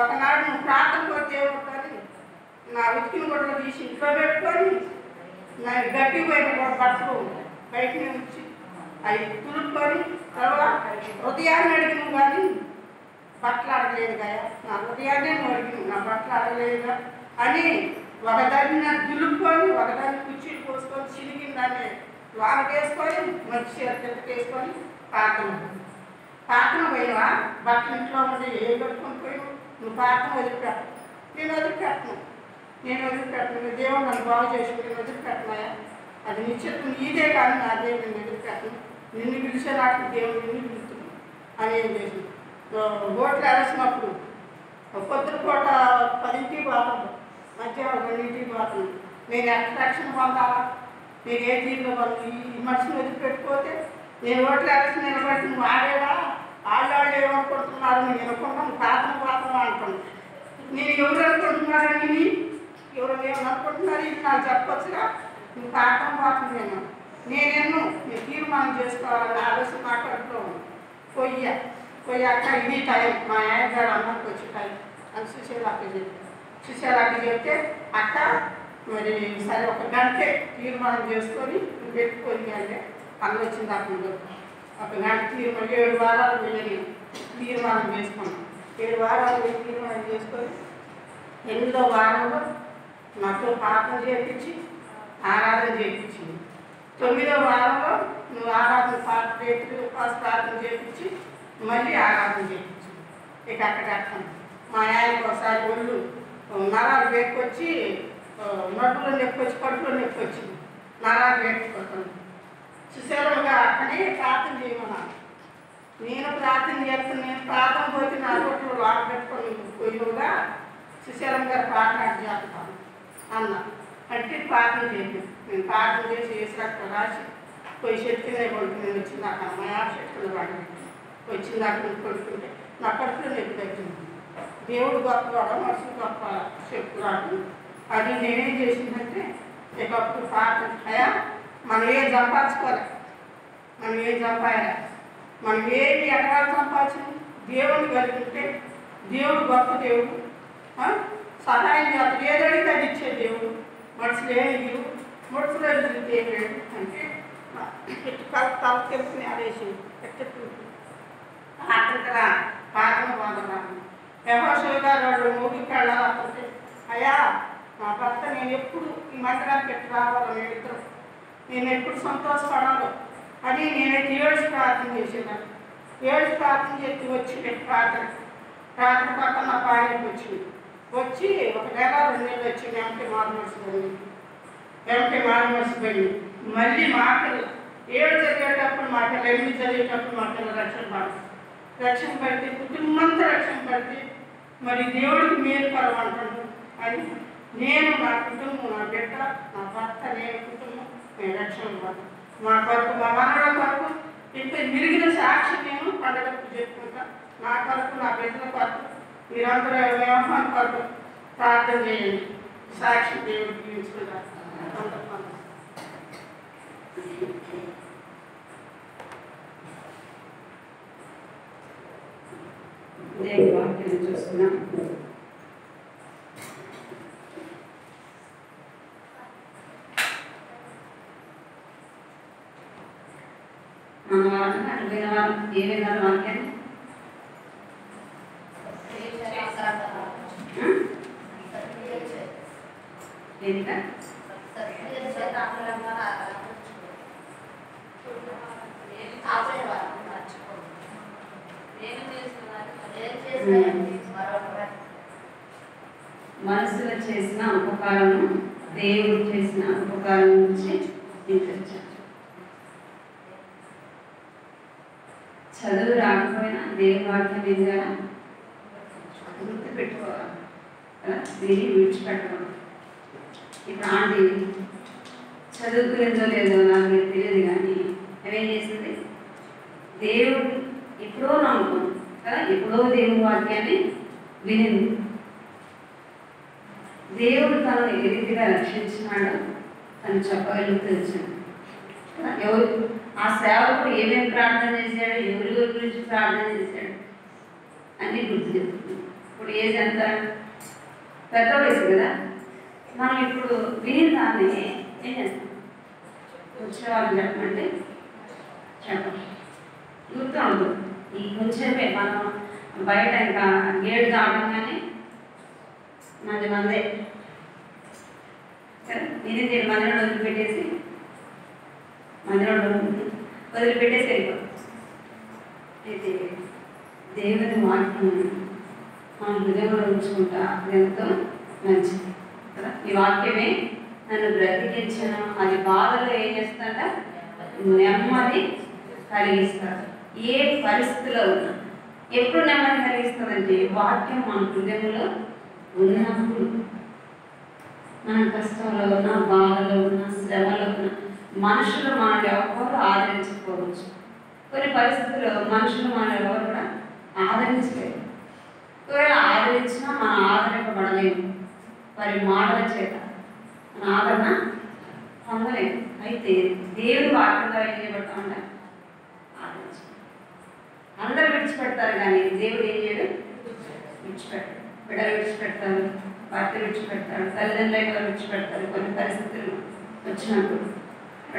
S2: ఒకనాడు నువ్వు ప్రార్థన కొట్టి ఏమవుతుంది, నా ఉతికిన గుడ్డలు తీసి ఇంట్లో పెట్టుకొని నా గట్టి పోయిన బట్టలు బయటనే వచ్చి అవి తులుపుకొని తర్వాత హృదయాన్ని అడిగినావు కానీ బట్టలు అడగలేదు కదా, నా హృదయాన్నే నువ్వు అడిగినావు, నా బట్టలు అడగలేదుగా అని ఒకదాన్ని దులుపుకొని ఒకదాన్ని కుర్చీలు పోసుకొని చిరిగిన దాన్ని వాళ్ళకేసుకొని మంచి చేతుకేసుకొని పాకన పోయినా బట్టలు ఇంట్లో ఉండి ఏ పెట్టుకొని పోయినావు, నువ్వు పాకం వదిలిపెట్టు, నేను వదిలిపెట్టను దేవుడు నన్ను బాగు చేసి నేను వదిలిపెట్టనాయా, అది నిశ్చితం ఇదే కానీ నా దేవుడు నేను వదిలిపెట్టను, నిన్ను పిలిచేలాంటి దేవుడు నిన్ను పిలుస్తున్నాను అని ఏం చేసింది. ఓట్లు వేసినప్పుడు పొద్దున పూట 10కి పోతాను, మధ్యాహ్నం 2కి పోతాను. నేను ఎంత రక్షణ పొందాలా? నేను ఏ తీరులో పొంది ఈ మనిషిని వదిలిపెట్టుకోతే నేను ఓట్లు ఎలక్షన్ నిలబడి నువ్వు ఆడేవా వాళ్ళు ఏమనుకుంటున్నారు, నేను అనుకుంటాను ప్రార్థన పోతాను అనుకున్నాను. నేను ఎవరు అనుకుంటున్నారని ఎవరు ఏమనుకుంటున్నారు ఇది నాకు చెప్పొచ్చుగా. నువ్వు ప్రార్థన పోతుంది నేనేమో నేను తీర్మానం చేసుకోవాలని ఆలోచన మాట్లాడుతూ పోయాక ఇది టైం మా ఆయన గారు అమ్మకి వచ్చి టైం అని సుశీలాకి చెప్పి సుశీలాకి చెప్తే అక్క మరి సరే ఒక గంటే తీర్మానం చేసుకొని పెట్టుకొని అంటే అన్న వచ్చింది అప్పుడు ఒక గంట తీర్మానం 7 వారాలు వెళ్ళి తీర్మానం చేసుకున్నాం. 7 వారాలు వెళ్ళి తీర్మానం చేసుకొని 8వ వారంలో నాతో ప్రార్థన చేయించి ఆరాధన చేయించింది. 9వ వారంలో నువ్వు ఆరాధన ప్రార్థన చేయించి మళ్ళీ ఆరాధన చేయించు. ఇక అక్కడ మా ఆయనకు ఒకసారి ఒళ్ళు నరాలు వేసుకొచ్చి నొప్పులో నొప్పి వచ్చి కడుపులో నొప్పి వచ్చింది. నరాలు వేసుకొస్తాను సుశీలంగా అక్కడే ప్రార్థన చేయమన్నా. నేను ప్రార్థన చేస్తాను. నేను ప్రార్థన పోతే నా కొట్లు లాక్ పెట్టుకొని పోయినగా సుశీలం గారు ప్రార్థన చేస్తాను అన్న అంటే ప్రార్థన చేయను. నేను ప్రార్థన చేసి వేసినట్టు రాసి పోయి శక్తిగా కొడుకుని వచ్చిందాక మా శక్తులు వాడి వచ్చిందాక కొడుకుంటే నా కడుపులో నొప్పి తగ్గింది. దేవుడు గొప్పవాడు మనుషులు గొప్ప చెప్పురాడు. అది నేనేం చేసిందంటే ఒకప్పుడు ప్రార్థన అయ్యా మనం ఏం సంపాదించుకోవాలి, మనం ఏం సంపాదాలి, మనం ఏమి ఎకరాలు సంపాదించు దేవుడిని కలిగితే దేవుడు గొప్ప దేవుడు సహాయం చేస్తాడు. ఏదడితే అది ఇచ్చే దేవుడు. మనుషులు ఏమి లేవు, మనుషులు ఎదుగుతుంది ఏం లేదు అంటే తల తెలుసుకుని ఆడేసి అక్కడ ప్రార్థన పొందడానికి యెహోషువ గారు వాళ్ళు మూగికి వెళ్ళాలంటే అయ్యా మా భర్త నేను ఎప్పుడు ఈ మందిరానికి ఎట్టు రావాలో నేను ఎప్పుడు సంతోషపడాలో అని నేనైతే 7 ప్రార్థన చేసేదాన్ని. 7 ప్రార్థన చేసి వచ్చి ప్రార్థన పక్కన నా పాయకి వచ్చింది. వచ్చి 1 నెల 2 నెలలు వచ్చింది. ఎంపీ మారిమర్చిపోయింది. మళ్ళీ మా పిల్ల 7 చదివేటప్పుడు మా పిల్ల 8 చదివేటప్పుడు మా పిల్ల రక్షణ పడితే కుటుంబంతో రక్షణ పడితే మరి దేవుడికి మేలు కలవంటాడు అని నేను నా కుటుంబం నా బిడ్డ నా భర్త నేను కుటుంబం నేను రక్షణ పడతాను. మా కొరకు మా మనల కొరకు ఇంత మిరిగిన సాక్షి నేను పండుగకు చెప్పుకుంటా. నా కొరకు నా బిడ్డల కొరకు మీరందరూ వ్యవహారం కొరకు ప్రార్థన చేయండి. సాక్షి దేవుడికి తీర్చుకుంటారు.
S1: దేవుని వాక్యాన్ని చూస్తున్నాం. మన వారం అనుకున్న వారం ఏ విధాలు వాక్యాన్ని దేనిక మనసులో చేసిన ఉపకారం దేవుడు చేసిన ఉపకారం నుంచి వివరించారు. చదువు రాకపోయినా దేవుని వాక్యం వినగా గుర్తు పెట్టుకోవాలి కదా, దీన్ని విడిచిపెట్టకూడదు. ఇప్పుడు ఆంటీ చదువుకునేదో లేదో నాకు తెలియదు కానీ ఏం చేసింది, దేవుడు ఎప్పుడో నమ్ముకుంది కదా, ఎప్పుడో దేవుని వాక్యాన్ని వినింది. దేవుడు తను ఏ రీతిగా రక్షించినాడో తను చెప్పగలుగుతుంది కదా. ఎవరు ఆ సేవకుడు ఏమేమి ప్రార్థన చేశాడు, ఎవరి గురించి ప్రార్థన చేశాడు అన్నీ గుర్తు చెప్తుంది. ఇప్పుడు ఏజ్ ఎంత పెద్ద వయసు కదా, మనం ఇప్పుడు విని దాన్ని ఏం చేస్తాం, వచ్చిన వాళ్ళు చెప్పమంటే చెప్పండి గుర్తు ఉండదు. ఈ కొంచెంపే మనం బయట ఇంకా గేటు దాటంగానే మందే ఇది మందిలో వదిలిపెట్టేసి వెళ్ళిపోతుంది. అయితే దేవుని వాక్యం మన హృదయంలో ఉంచుకుంటా ఎంతో మంచిది కదా. ఈ వాక్యమే నన్ను బ్రతికించను, అది బాధలో ఏం చేస్తాడ నెమ్మది కలిగిస్తాడు. ఏ పరిస్థితిలో ఉన్నా ఎప్పుడు నెమ్మది కలిగిస్తుందంటే వాక్యం మన హృదయంలో ఉన్నప్పుడు. మన కష్టంలో ఉన్న, బాధలో ఉన్న, శ్రమలో ఉన్న మనుషులు మనల్ని ఎవరు ఆదరించకపోవచ్చు. కొన్ని పరిస్థితుల్లో మనుషులు మనల్ని ఎవరు కూడా ఆదరించలేరు. ఒకవేళ ఆదరించినా మనం ఆదరింపబడలేము. వారి మాటల చేత మన ఆదరణ పొందలేము. అయితే దేవుడు వాక్యంగా ఏం చేయబడతామంట? ఆదరించాలి. అందరూ విడిచిపెడతారు కానీ దేవుడు ఏం చేయడు? విడిచిపెట్టాడు. బిడ్డలు విడిచిపెడతారు, భర్త విడిచిపెడతాడు, తల్లిదండ్రులు విడిచిపెడతారు. కొన్ని పరిస్థితులు వచ్చినప్పుడు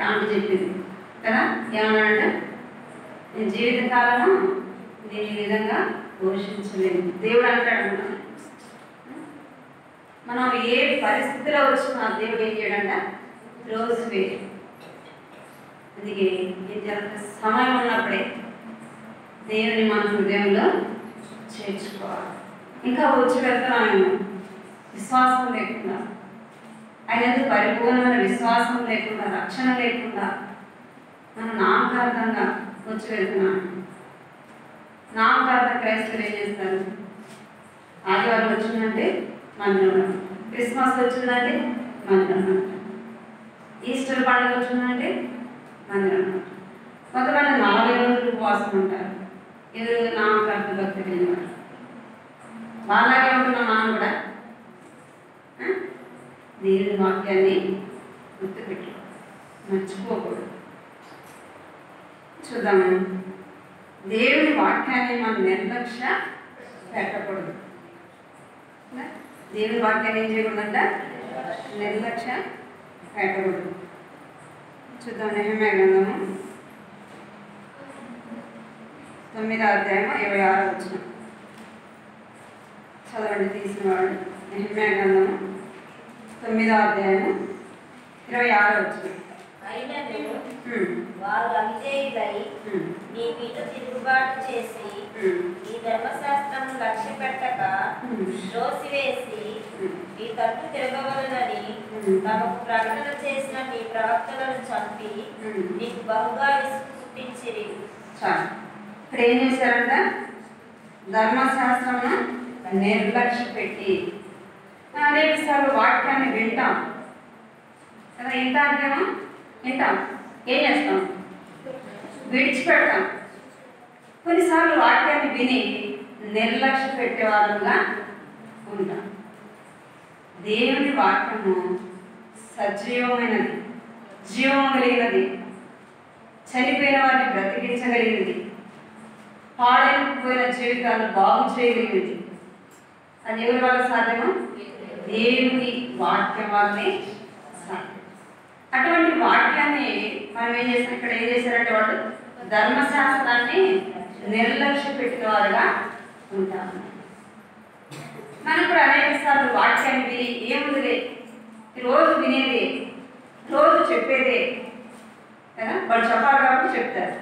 S1: ఆమె చెప్పింది కదా, ఏమన్నాడంటే నేను జీవితకాలము నేను ఈ విధంగా పోషించలేను. దేవుడు అంటాడు మనం ఏ పరిస్థితిలో వచ్చినా దేవుడు ఏం చేయడంట? రోజు వేరు. అందుకే సమయం ఉన్నప్పుడే దేవుని మన హృదయంలో చేర్చుకోవాలి. ఇంకా వచ్చి వెళ్తున్నామేమో విశ్వాసం లేకుండా, ఆయన పరిపూర్ణమైన విశ్వాసం లేకుండా, రక్షణ లేకుండా మనం నామకార్థంగా వచ్చి వెళ్తున్నాం. నామకార్థ క్రైస్తవులు ఏం చేస్తారు? ఆదివారం వచ్చిందంటే మందిరంలో, క్రిస్మస్ వచ్చిందంటే మందిరంలో, ఈస్టర్ పండుగ వచ్చిందంటే మందిరంలో. కొంతమంది 40 రోజులు ఉపవాసం ఉంటారు. ఎవరు? నామకార్థ భక్తి కలిగినవారు. వాళ్ళగే ఉంటున్నాం మనం కూడా. దేవుని వాక్యాన్ని గుర్తుపెట్టు, మర్చిపోకూడదు. చూద్దాము. దేవుని వాక్యాన్ని మనం నిర్లక్ష్య పెట్టకూడదు. దేవుని వాక్యాన్ని ఏం చేయకూడదంట? నిర్లక్ష్య పెట్టకూడదు. చూద్దాం. నెహెమ్యా గ్రంథము 9వ అధ్యాయం 26వ వచనం చదవండి తీసినవాడు. నెహెమ్యా గ్రంథము 9వ అధ్యాయం 26వ వచనం.
S3: అయినను వారు అవిధేయులై నీ మీద తిరుగుబాటు చేసి ఈ ధర్మశాస్త్రము లక్ష్య పెట్టక త్రోసివేసి ఈ తట్టు తిరగవలనని తమకు ప్రకటన చేసిన నీ ప్రవక్తలను చంపి నీకు బహుగా విసుగు పుట్టించిరి.
S1: చాలు. ఇప్పుడు ఏం చేశారంట? ధర్మశాస్త్రమును నిర్లక్ష్య పెట్టి అనేక సార్లు వాక్యాన్ని వింటాం కదా, వింటాకేమో వింటాం, ఏం చేస్తాం? విడిచిపెడతాం. కొన్నిసార్లు వాక్యాన్ని విని నిర్లక్ష్య పెట్టేవారుగా ఉంటాం. దేవుని వాక్యము సజీవమైనది, జీవం కలిగినది, చనిపోయిన వారిని బ్రతికించగలిగినది, పాడైపోయిన జీవితాలు బాగు చేయగలిగినది. అది ఎవరి వల్ల సాధ్యమో? దేవుని వాక్యం వల్లనే సాధ్యం. అటువంటి వాక్యాన్ని మనం ఏం చేస్తాం? ఇక్కడ ఏం చేశారంటే వాళ్ళు ధర్మశాస్త్రాన్ని నిర్లక్ష్య పెట్టిన వారుగా ఉంటాము. మనం కూడా అనేక సార్లు వాక్యాన్ని విని ఏముందిలే, రోజు వినేదే, రోజు చెప్పేదే కదా, వాళ్ళు చెప్పాలి కాబట్టి చెప్తారు,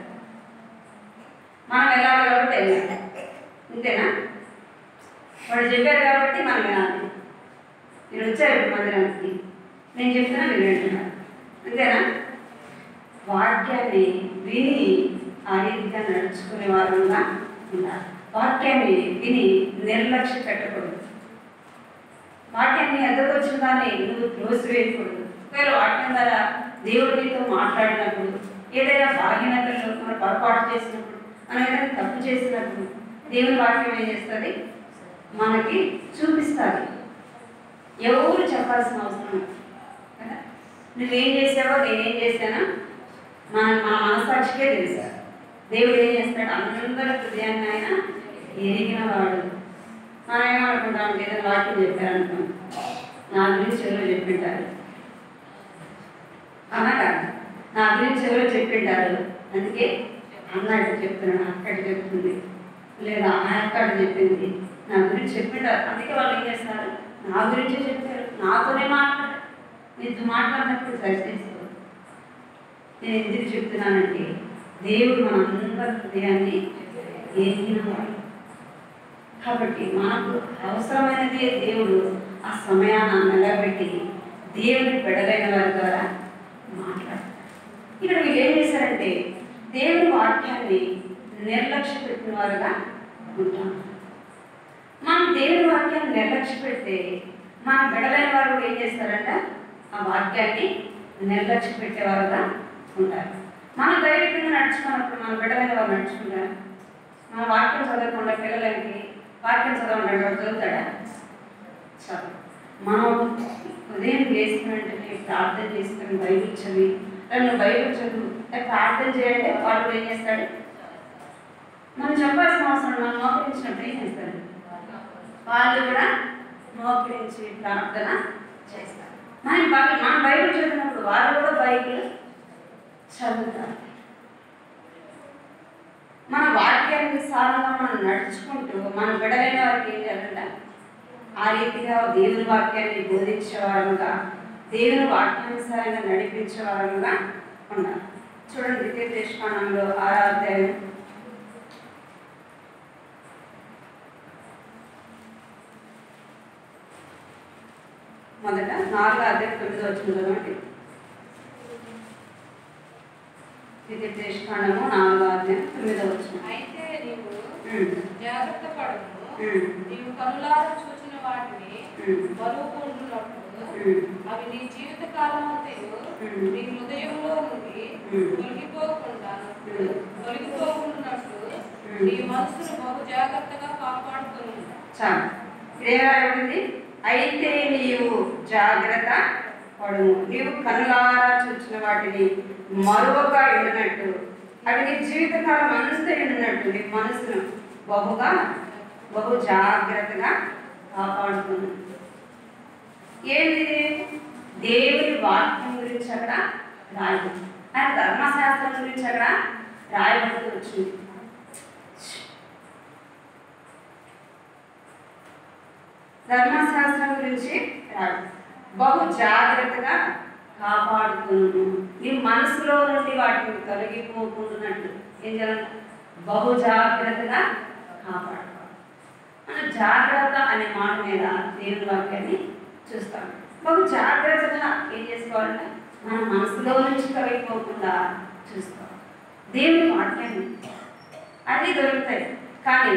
S1: మనం వెళ్ళాలి కాబట్టి వెళ్ళాలి, అంతేనా? వాళ్ళు చెప్పారు కాబట్టి మనం వినాలి. మీరు వచ్చారు మందిరానికి, నేను చెప్తున్నా మీరు వింటున్నారు, అంతేనా? వాక్యాన్ని విని ఆ రీతిగా నడుచుకునే వారుగా ఉండాలి. వాక్యాన్ని విని నిర్లక్ష్య పెట్టకూడదు. వాక్యాన్ని ఎదుర్కొచ్చిన దాన్ని నువ్వు త్రోసివేయకూడదు. ఒకవేళ వాక్యం ద్వారా దేవుడు నీతో మాట్లాడినప్పుడు, ఏదైనా బలహీనతలు మనం పొరపాటు చేసినప్పుడు, మనం ఏదైనా తప్పు చేసినప్పుడు దేవుని వాక్యం ఏం చేస్తుంది? మనకి చూపిస్తుంది. ఎవరు చెప్పాల్సిన అవసరం కదా. నువ్వేం చేసావో నేనేం చేశానో మన మనసాక్షికే తెలుసా. దేవుడు ఏం చేస్తాడు? అందరి హృదయాన్ని ఆయన ఎరిగిన వాడు. మనం ఏమనుకుంటాం? ఏదైనా వాక్యం చెప్పారనుకోం, నా గురించి ఎవరో చెప్పింటారు, అనగా నా గురించి ఎవరో చెప్పింటారు, అందుకే అన్నట్టు చెప్తున్నాడు, అక్కడ చెప్తుంది, లేదా అక్కడ చెప్పింది, నా గురించి చెప్పింటారు, అందుకే వాళ్ళు ఏం చేస్తారు? నా గురించే చెప్పారు, నాతోనే మాట్లాడారు. నీతో మాట్లాడినప్పుడు సరిచేసుకో. నేను ఎందుకు చెప్తున్నానంటే దేవుడు మనందరి హృదయాన్ని ఎరిగినవాడు కాబట్టి మనకు అవసరమైనదే దేవుడు ఆ సమయాన్ని నిలబెట్టి దేవుని బిడ్డలైన వారి ద్వారా మాట్లాడతారు. ఇక్కడ వీళ్ళు ఏం చేశారంటే దేవుని వాక్యాన్ని నిర్లక్ష్య పెట్టిన వారుగా ఉంటాం. మనం దేవుని వాక్యాన్ని నిర్లక్ష్య పెడితే మన బిడ్డలైన వారు ఏం చేస్తారంట? ఆ వాక్యాన్ని నిర్లక్ష్య పెట్టేవారుగా ఉంటారు. మన దైవికంగా నడుచుకున్నప్పుడు మన బిడ్డలైన వారు నడుచుకుంటారు. మన వాక్యం చదవకుండా పిల్లలకి వాక్యం చదవమంటాడు, వాడు చదువుతాడా? చదువు. మనం ఉదయం చేసిన వెంటనే ప్రార్థన చేసుకుని బైబిల్ చదివి నువ్వు బైబిల్ చదువు ప్రార్థన చేయండి, వాడు ఏం చేస్తాడు? మనం చెప్పాల్సిన అవసరం, మనం మోకరించినప్పుడు ఏం చేస్తాడు? వాళ్ళు కూడా మోకరించి ప్రార్థన చేస్తారు. మన బైబిల్ చదివినప్పుడు వాళ్ళు కూడా బైబిల్ చదువుతారు. మన వాక్యానుసారంగా మనం నడుచుకుంటూ మన బిడ్డలైన వారికి ఏం చేయాలంట? ఆ రీతిగా దేవుని వాక్యాన్ని బోధించేవారుగా, దేవుని వాక్యానుసారంగా నడిపించేవారుగా ఉండాలి. చూడండి, ద్వితీయోపదేశకాండంలో 6వ అధ్యాయం మొదట 4వ అధ్యాయం 9వ వచనం చదవండి. ద్వితీయోపదేశకాండము 4వ అధ్యాయం 9వ వచనం.
S4: అయితే నీవు జాగ్రత్త పడము, నీవు కనులారా చూచిన వాటిని బరువుకుంటున్నప్పుడు అవి నీ జీవిత కాలమంతయు నీ హృదయంలో నుండి తొలగిపోకుండాన్నట్లు నీ మనసును బహు జాగ్రత్తగా కాపాడుతుంది.
S1: చాలు. ఇదేమైంది? అయితే నీవు జాగ్రత్త పడుము, నీవు కనులారా చూసిన వాటిని మరొక ఎండినట్టు అవి నీ జీవితకాలం అంతా ఎండినట్టు నీ మనసును బహు జాగ్రత్తగా కాపాడుతుంది. ఏంటి? దేవుని వాక్యం గురించి అక్కడ రాయబడి, ఆయన ధర్మశాస్త్రం గురించి అక్కడ రాయబడుతూ వచ్చింది. ధర్మశాస్త్రం గురించి రాదు, బహు జాగ్రత్తగా కాపాడుతున్నాను. నీ మనసులో నుండి వాటిని తొలగిపోకుండాన్నట్టు ఏం చేయాలి? బహు జాగ్రత్తగా కాపాడుకోవాలి. మన జాగ్రత్త అనే మాట మీద దేవుని వాక్యాన్ని చూస్తాం. బహు జాగ్రత్తగా ఏం చేసుకోవాలంటే మన మనసులో నుంచి తొలగిపోకుండా చూసుకోవాలి. దేవుని వాక్యాన్ని అన్నీ దొరుకుతాయి, కానీ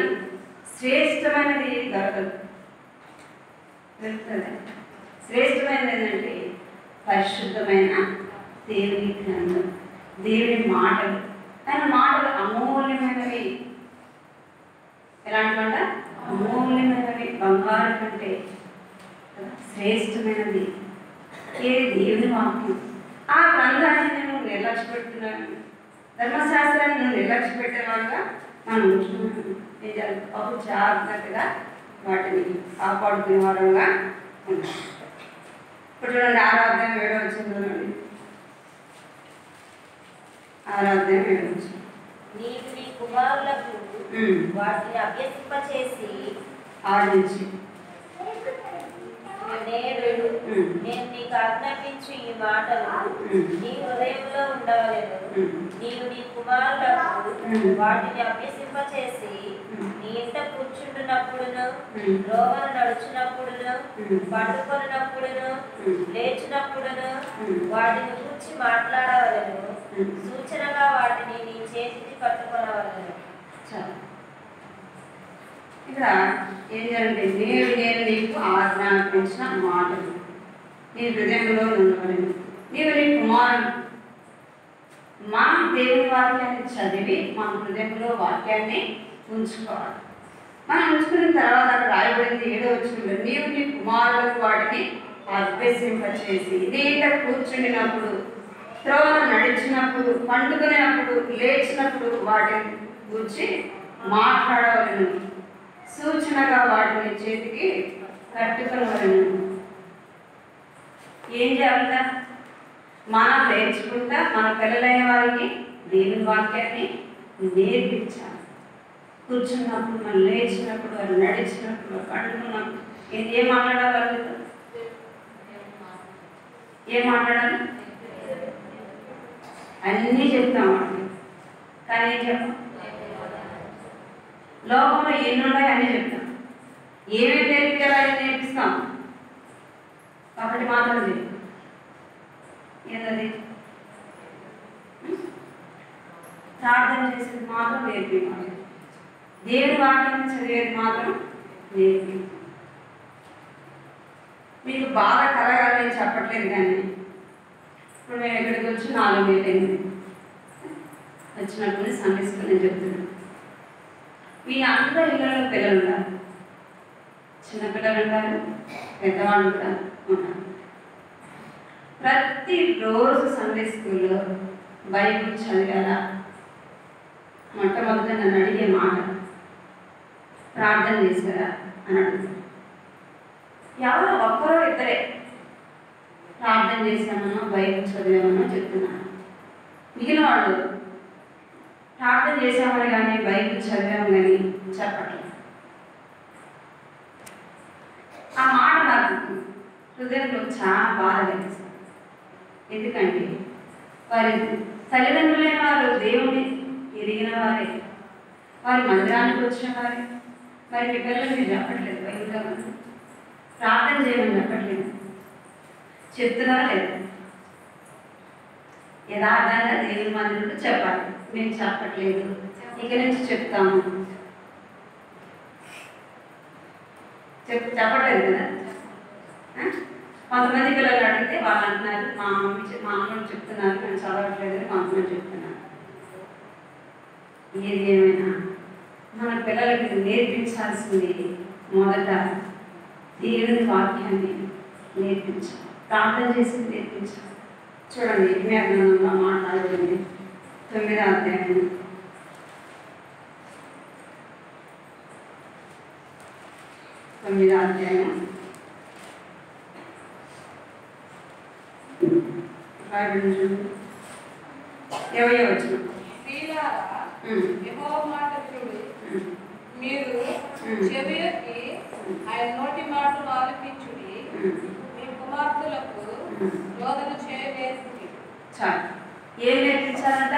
S1: శ్రేష్టమైనది దొరకదు. శ్రేష్టమైనది ఏంటంటే పరిశుద్ధమైన దేవుని గ్రంథం, దేవుని మాటలు. ఆయన మాటలు అమూల్యమైనవి. ఎలాంటివంట? అమూల్యమైనవి, బంగారం కంటే శ్రేష్టమైనది ఏది? దేవుని వాక్యం. ఆ గ్రంథాన్ని నేను నిర్లక్ష్య పెడుతున్నాను, ధర్మశాస్త్రాన్ని నేను నిర్లక్ష్య పెట్టేవాడుగా మనం ఉంటున్నాను. ఏం చేయాలి? బహు జాగ్రత్తగా వాటిని కాపాడుకునే వారంగా ఉంటాం. ఇప్పుడు చూడండి, 6వ అధ్యాయం 7వ వచనం చూడండి. 6వ అధ్యాయం 7వ వచనం.
S3: నీవు నీ కుమారులకు వాటిని అభ్యసింపచేసి
S1: ఆడించి
S3: నేడు నేను నీకు ఆజ్ఞాపించు ఈ మాటలు నీ హృదయంలో ఉండవలెను. నీవు నీ కుమారులకు వాటిని అభ్యసింపచేసి నీ ఇంట కూర్చుంటున్నప్పుడును, రోమను నడుచున్నప్పుడును, పండుకొనినప్పుడును, లేచినప్పుడును వాటిని కూర్చి మాట్లాడవలెను. సూచనగా వాటిని నీ చేతికి పట్టుకొనవలెను.
S1: ఇక్కడ ఏం చేయాలంటే, నేను నీకు ఆజ్ఞాపించిన మాటలు నీ హృదయంలో ఉండవలెను. నీవు నీ కుమారుడు. మనం దేవుని వాక్యాన్ని చదివి మన హృదయంలో వాక్యాన్ని ఉంచుకోవాలి. మనం ఉంచుకున్న తర్వాత అక్కడ రాయబడింది 7వ వచనంలో, నీవు నీ కుమారులకు వాటిని అభ్యసింపచేసి నీట కూర్చుండినప్పుడు, త్రోవన నడిచినప్పుడు, పండుకునేటప్పుడు, లేచినప్పుడు వాటిని కూర్చి మాట్లాడవలను. సూచనగా వాటిని చేతికి కట్టుకోవలను. ఏం చేయాలంట? మనం నేర్చుకుంటా మన పిల్లలైన వారికి దేవుని వాక్యాన్ని నేర్పించాలి. కూర్చున్నప్పుడు, మనం లేచినప్పుడు, వాళ్ళు నడిచినప్పుడు, పండుకున్నప్పుడు ఏం మాట్లాడాలి? వాళ్ళతో ఏం మాట్లాడాలి? అన్నీ చెప్తాం వాళ్ళకి, కానీ ఏం చెప్పాం? లోకంలో ఎన్ని ఉన్నాయో అన్నీ చెప్తాం. ఏమేమి నేర్పించాలో నేర్పిస్తాం, ఒకటి మాత్రం చెప్పు. ఏంటది? ప్రార్థన చేసేది మాత్రం నేర్పించాలి. దేవుని వాక్యాన్ని చదివేది మాత్రం నేర్పి. మీకు బాగా కలగాలని చెప్పట్లేదు, కానీ ఇప్పుడు మేము ఇక్కడికి వచ్చి 4 ఏళ్ళు అయింది. వచ్చినప్పుడు సండే స్కూల్ నేను చెప్తున్నాను. మీ అందరి ఇళ్ళలో పిల్లలు ఉన్నారు, చిన్నపిల్లలు ఉన్నారు, పెద్దవాళ్ళు కూడా ఉన్నారు. ప్రతిరోజు సండే స్కూల్లో బైబిల్ చదివారా? మొట్టమొదట నన్ను అడిగే మాట, ప్రార్థన చేశారా అని అడుగుతారు. ఎవరో ఒక్కరో ఇద్దరే ప్రార్థన చేశామనో బైబిల్ చదివామనో చెప్తున్నాను. మిగిలిన వాళ్ళు ప్రార్థన చేశామని కానీ బైబిల్ చదివాము కానీ చెప్పట్లేదు. ఆ మాట నాకు హృదయంలో చాలా బాధ కలిగిస్తుంది. ఎందుకంటే వారి తల్లిదండ్రులైన వారు దేవుణ్ణి ఎరిగిన వారే, వారి మందిరానికి వచ్చిన వారే. మరి మీ పిల్లలకి చెప్పట్లేదు, బైబిల్లో ప్రార్థన చేయమని చెప్పట్లేదు. చెప్తున్నారా లేదా? యథార్థంగా దేవుని మందిరంలో చెప్పాలి. మేము చెప్పట్లేదు, ఇక నుంచి చెప్తాము. చెప్పట్లేదు కదా. కొంతమంది పిల్లలు అడిగితే వాళ్ళు అంటున్నారు, మా అమ్మని చెప్తున్నారు, మేము చదవట్లేదు అని కొంతమంది చెప్తున్నారు. ఏది ఏమైనా మన పిల్లలకి నేర్పించాల్సింది మొదట దేవుని వాక్యాన్ని నేర్పించాలి, ప్రార్థన చేసి నేర్పించాలి. చూడండి, యెర్మయా మాట్లాడుతుంది 9వ అధ్యాయం 9వ అధ్యాయం ఎవయో వచ్చిన
S4: స్త్రీలారా, యెహోవా మాట వినుడు. మీరు చెవి ఎత్తి ఆయన నోటి మాటలు ఆలకించుడి. మీ కుమార్తెలకు రోదన చేయలేకుడి.
S1: చాలు. ఏం నేర్పించాలంట?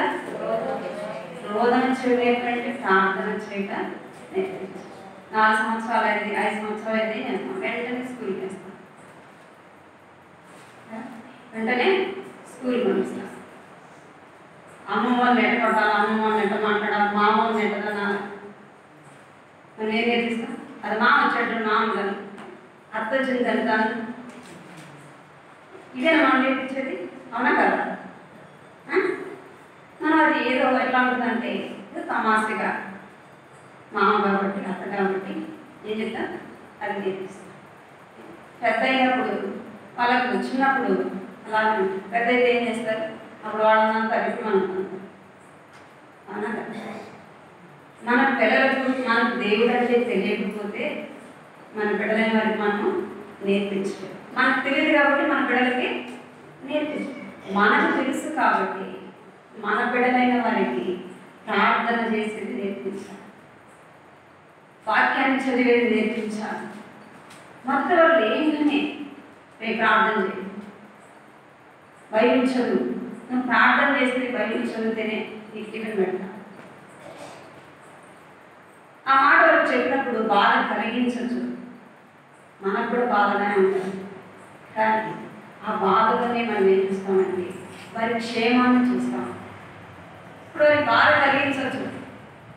S1: రోదన చేయలేకంటే ప్రార్థన చేయక నేర్పించాలి. 4 సంవత్సరాలు అయింది, 5 సంవత్సరాలు అయింది, నేను వెంటనే స్కూల్కి వేస్తాను. వెంటనే స్కూల్ పంపిస్తాను. అమ్మమ్మ వాళ్ళు నెట్ట కొట్టాలి, అమ్మమ్మ వాళ్ళు నెట్ట మాట్లాడాలి, మా వాళ్ళు నెట్టదనాలి. మనం ఏం నేర్పిస్తాం? అది మామ వచ్చేటప్పుడు మామ కాదు, అత్త వచ్చింది వెళ్తాను. ఇదేనా మనం నేర్పించేది? అవునా కదా? మనం అది ఏదో ఎట్లా ఉంటుందంటే తమాషగా మామ కాబట్టి అత్త కాబట్టి ఏం చెప్తాం అది నేర్పిస్తాం. పెద్ద అయినప్పుడు వాళ్ళకు చిన్నప్పుడు అలాగే ఉంటుంది. పెద్ద అయితే ఏం చేస్తారు? అప్పుడు వాళ్ళంతా అడిగి అనుకుంటాం. అవునా కదా? మన పిల్లలకు మనకు దేవుడు అంటే తెలియకపోతే మన బిడ్డలైన వారికి మనం నేర్పించలేదు. మనకు తెలియదు కాబట్టి మన బిడ్డలకి నేర్పించలేదు. మనకు తెలుసు కాబట్టి మన బిడ్డలైన వారికి ప్రార్థన చేసేది నేర్పించాలి, వాక్యాన్ని చదివేది నేర్పించాలి. మొత్తం వాళ్ళు ఏంటనే రేపు ప్రార్థన చేయాలి, బైబిల్ చదువు. నువ్వు ప్రార్థన చేస్తే బైబిల్ చదివితేనే నీకు టిఫిన్ పెడతా. ఆ మాట వరకు చెప్పినప్పుడు బాధ కలిగించవచ్చు, మనకు కూడా బాధగానే ఉంటుంది. కానీ ఆ బాధలోనే మనం ఏం చూస్తామంటే వారి క్షేమాన్ని చూస్తాం. ఇప్పుడు వారికి బాధ కలిగించవచ్చు,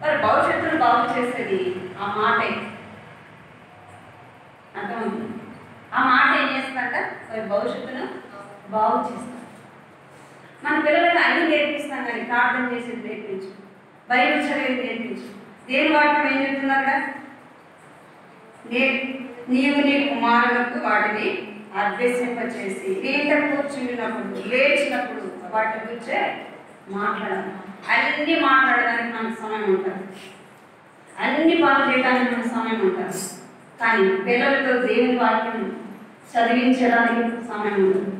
S1: వారి భవిష్యత్తును బాగు చేసేది ఆ మాటే. అర్థమవుతుంది? ఆ మాట ఏం చేస్తుందంట? వారి భవిష్యత్తును బాగు చేస్తాం. మన పిల్లలకు అన్ని నేర్పిస్తాం, కానీ ప్రార్థన చేసేది నేర్పించు, బైబిల్ చదివేది నేర్పించు. దేని వాక్యం ఏం చెప్తున్నారు కదా? నీవు నీ కుమారులకు వాటిని అభ్యసింపచేసి నీట కూర్చున్నప్పుడు లేచినప్పుడు వాటి గురించే మాట్లాడాలి. అన్ని మాట్లాడడానికి మనకు సమయం ఉంటుంది, అన్ని పనులు చేయడానికి మనకు సమయం ఉంటుంది. కానీ పిల్లలతో దేవుని వాక్యం చదివించడానికి సమయం ఉండదు,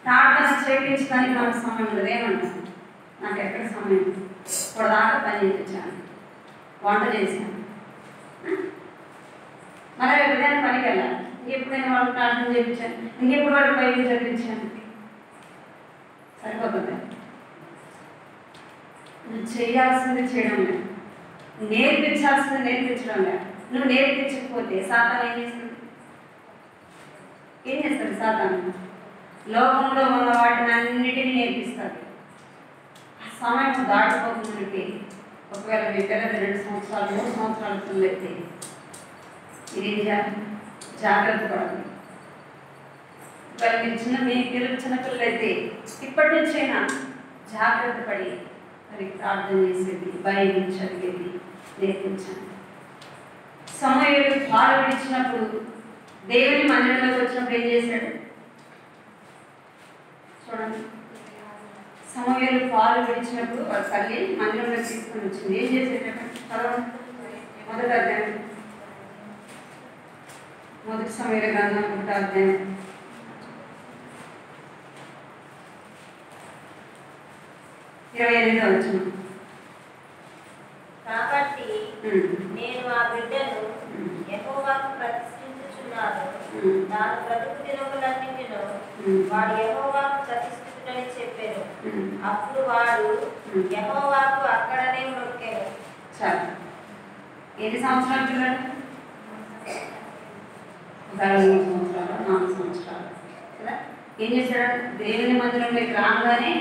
S1: ప్రార్థన చేయించడానికి మనకు సమయం ఉండదు. ఏమంటారు? నాకు ఎక్కడ సమయం? ఇప్పుడు దాకా పని చేయించాను, వంట చేశాను, మళ్ళీ ఉదయాన్ని పనికి వెళ్ళాలి. ఇంకెప్పుడైనా వాళ్ళు ప్రార్థన చేయించాను, ఇంకెప్పుడు వాళ్ళు బైబిల్ చదివించాను. సరిపోతుంది. నువ్వు చేయాల్సింది చేయడం లేదు, నేర్పించాల్సింది నేర్పించడం లేదు. నువ్వు నేర్పించకపోతే సాతాను ఏం చేస్తుంది? ఏం చేస్తుంది సాతాను? లోకంలో ఉన్న వాటిని అన్నిటినీ నేర్పిస్తుంది. ఆ సమయం దాటిపోతుందంటే ఒకవేళ మీ పిల్లలు 2 సంవత్సరాలు 3 సంవత్సరాల పిల్లలైతే మీరేం చేయాలి? జాగ్రత్త పడాలి. ఒకవేళ మీ పిల్లలు చిన్నపిల్లలైతే ఇప్పటి నుంచైనా జాగ్రత్త పడి మరి ప్రార్థన చేసేది, బైబిల్ చదివేది నేర్పించండి. సమూయేలు పాలు విడిచినప్పుడు దేవుని మందిరంలోకి వచ్చినప్పుడు ఏం చేశాడు చూడండి. సమూయేలు పాలు విడిచినప్పుడు వాళ్ళ తల్లి మందిరంలో తీసుకొని వచ్చింది. ఏం చేసేటప్పుడు చదవండి. మొదటి అధ్యాయం, మొదటి సమూయేలు గ్రంథం 1వ అధ్యాయం 28వ వచనం.
S3: కాబట్టి నేను ఆ బిడ్డను యెహోవాకు ప్రతిష్ఠించుచున్నాను. తాను బ్రతుకు దినములన్నిటిలో వాడు యెహోవాకు ప్రతిష్ఠితుడని చెప్పాను. అప్పుడు వాడు యెహోవాకు అక్కడనే మొక్కాను.
S1: చాలు. ఎన్ని సంవత్సరాలు పిల్లలు? 3 సంవత్సరాలు 4 సంవత్సరాలు కదా. ఏం చేశాడు? దేవుని మందిరంలోకి రాగానే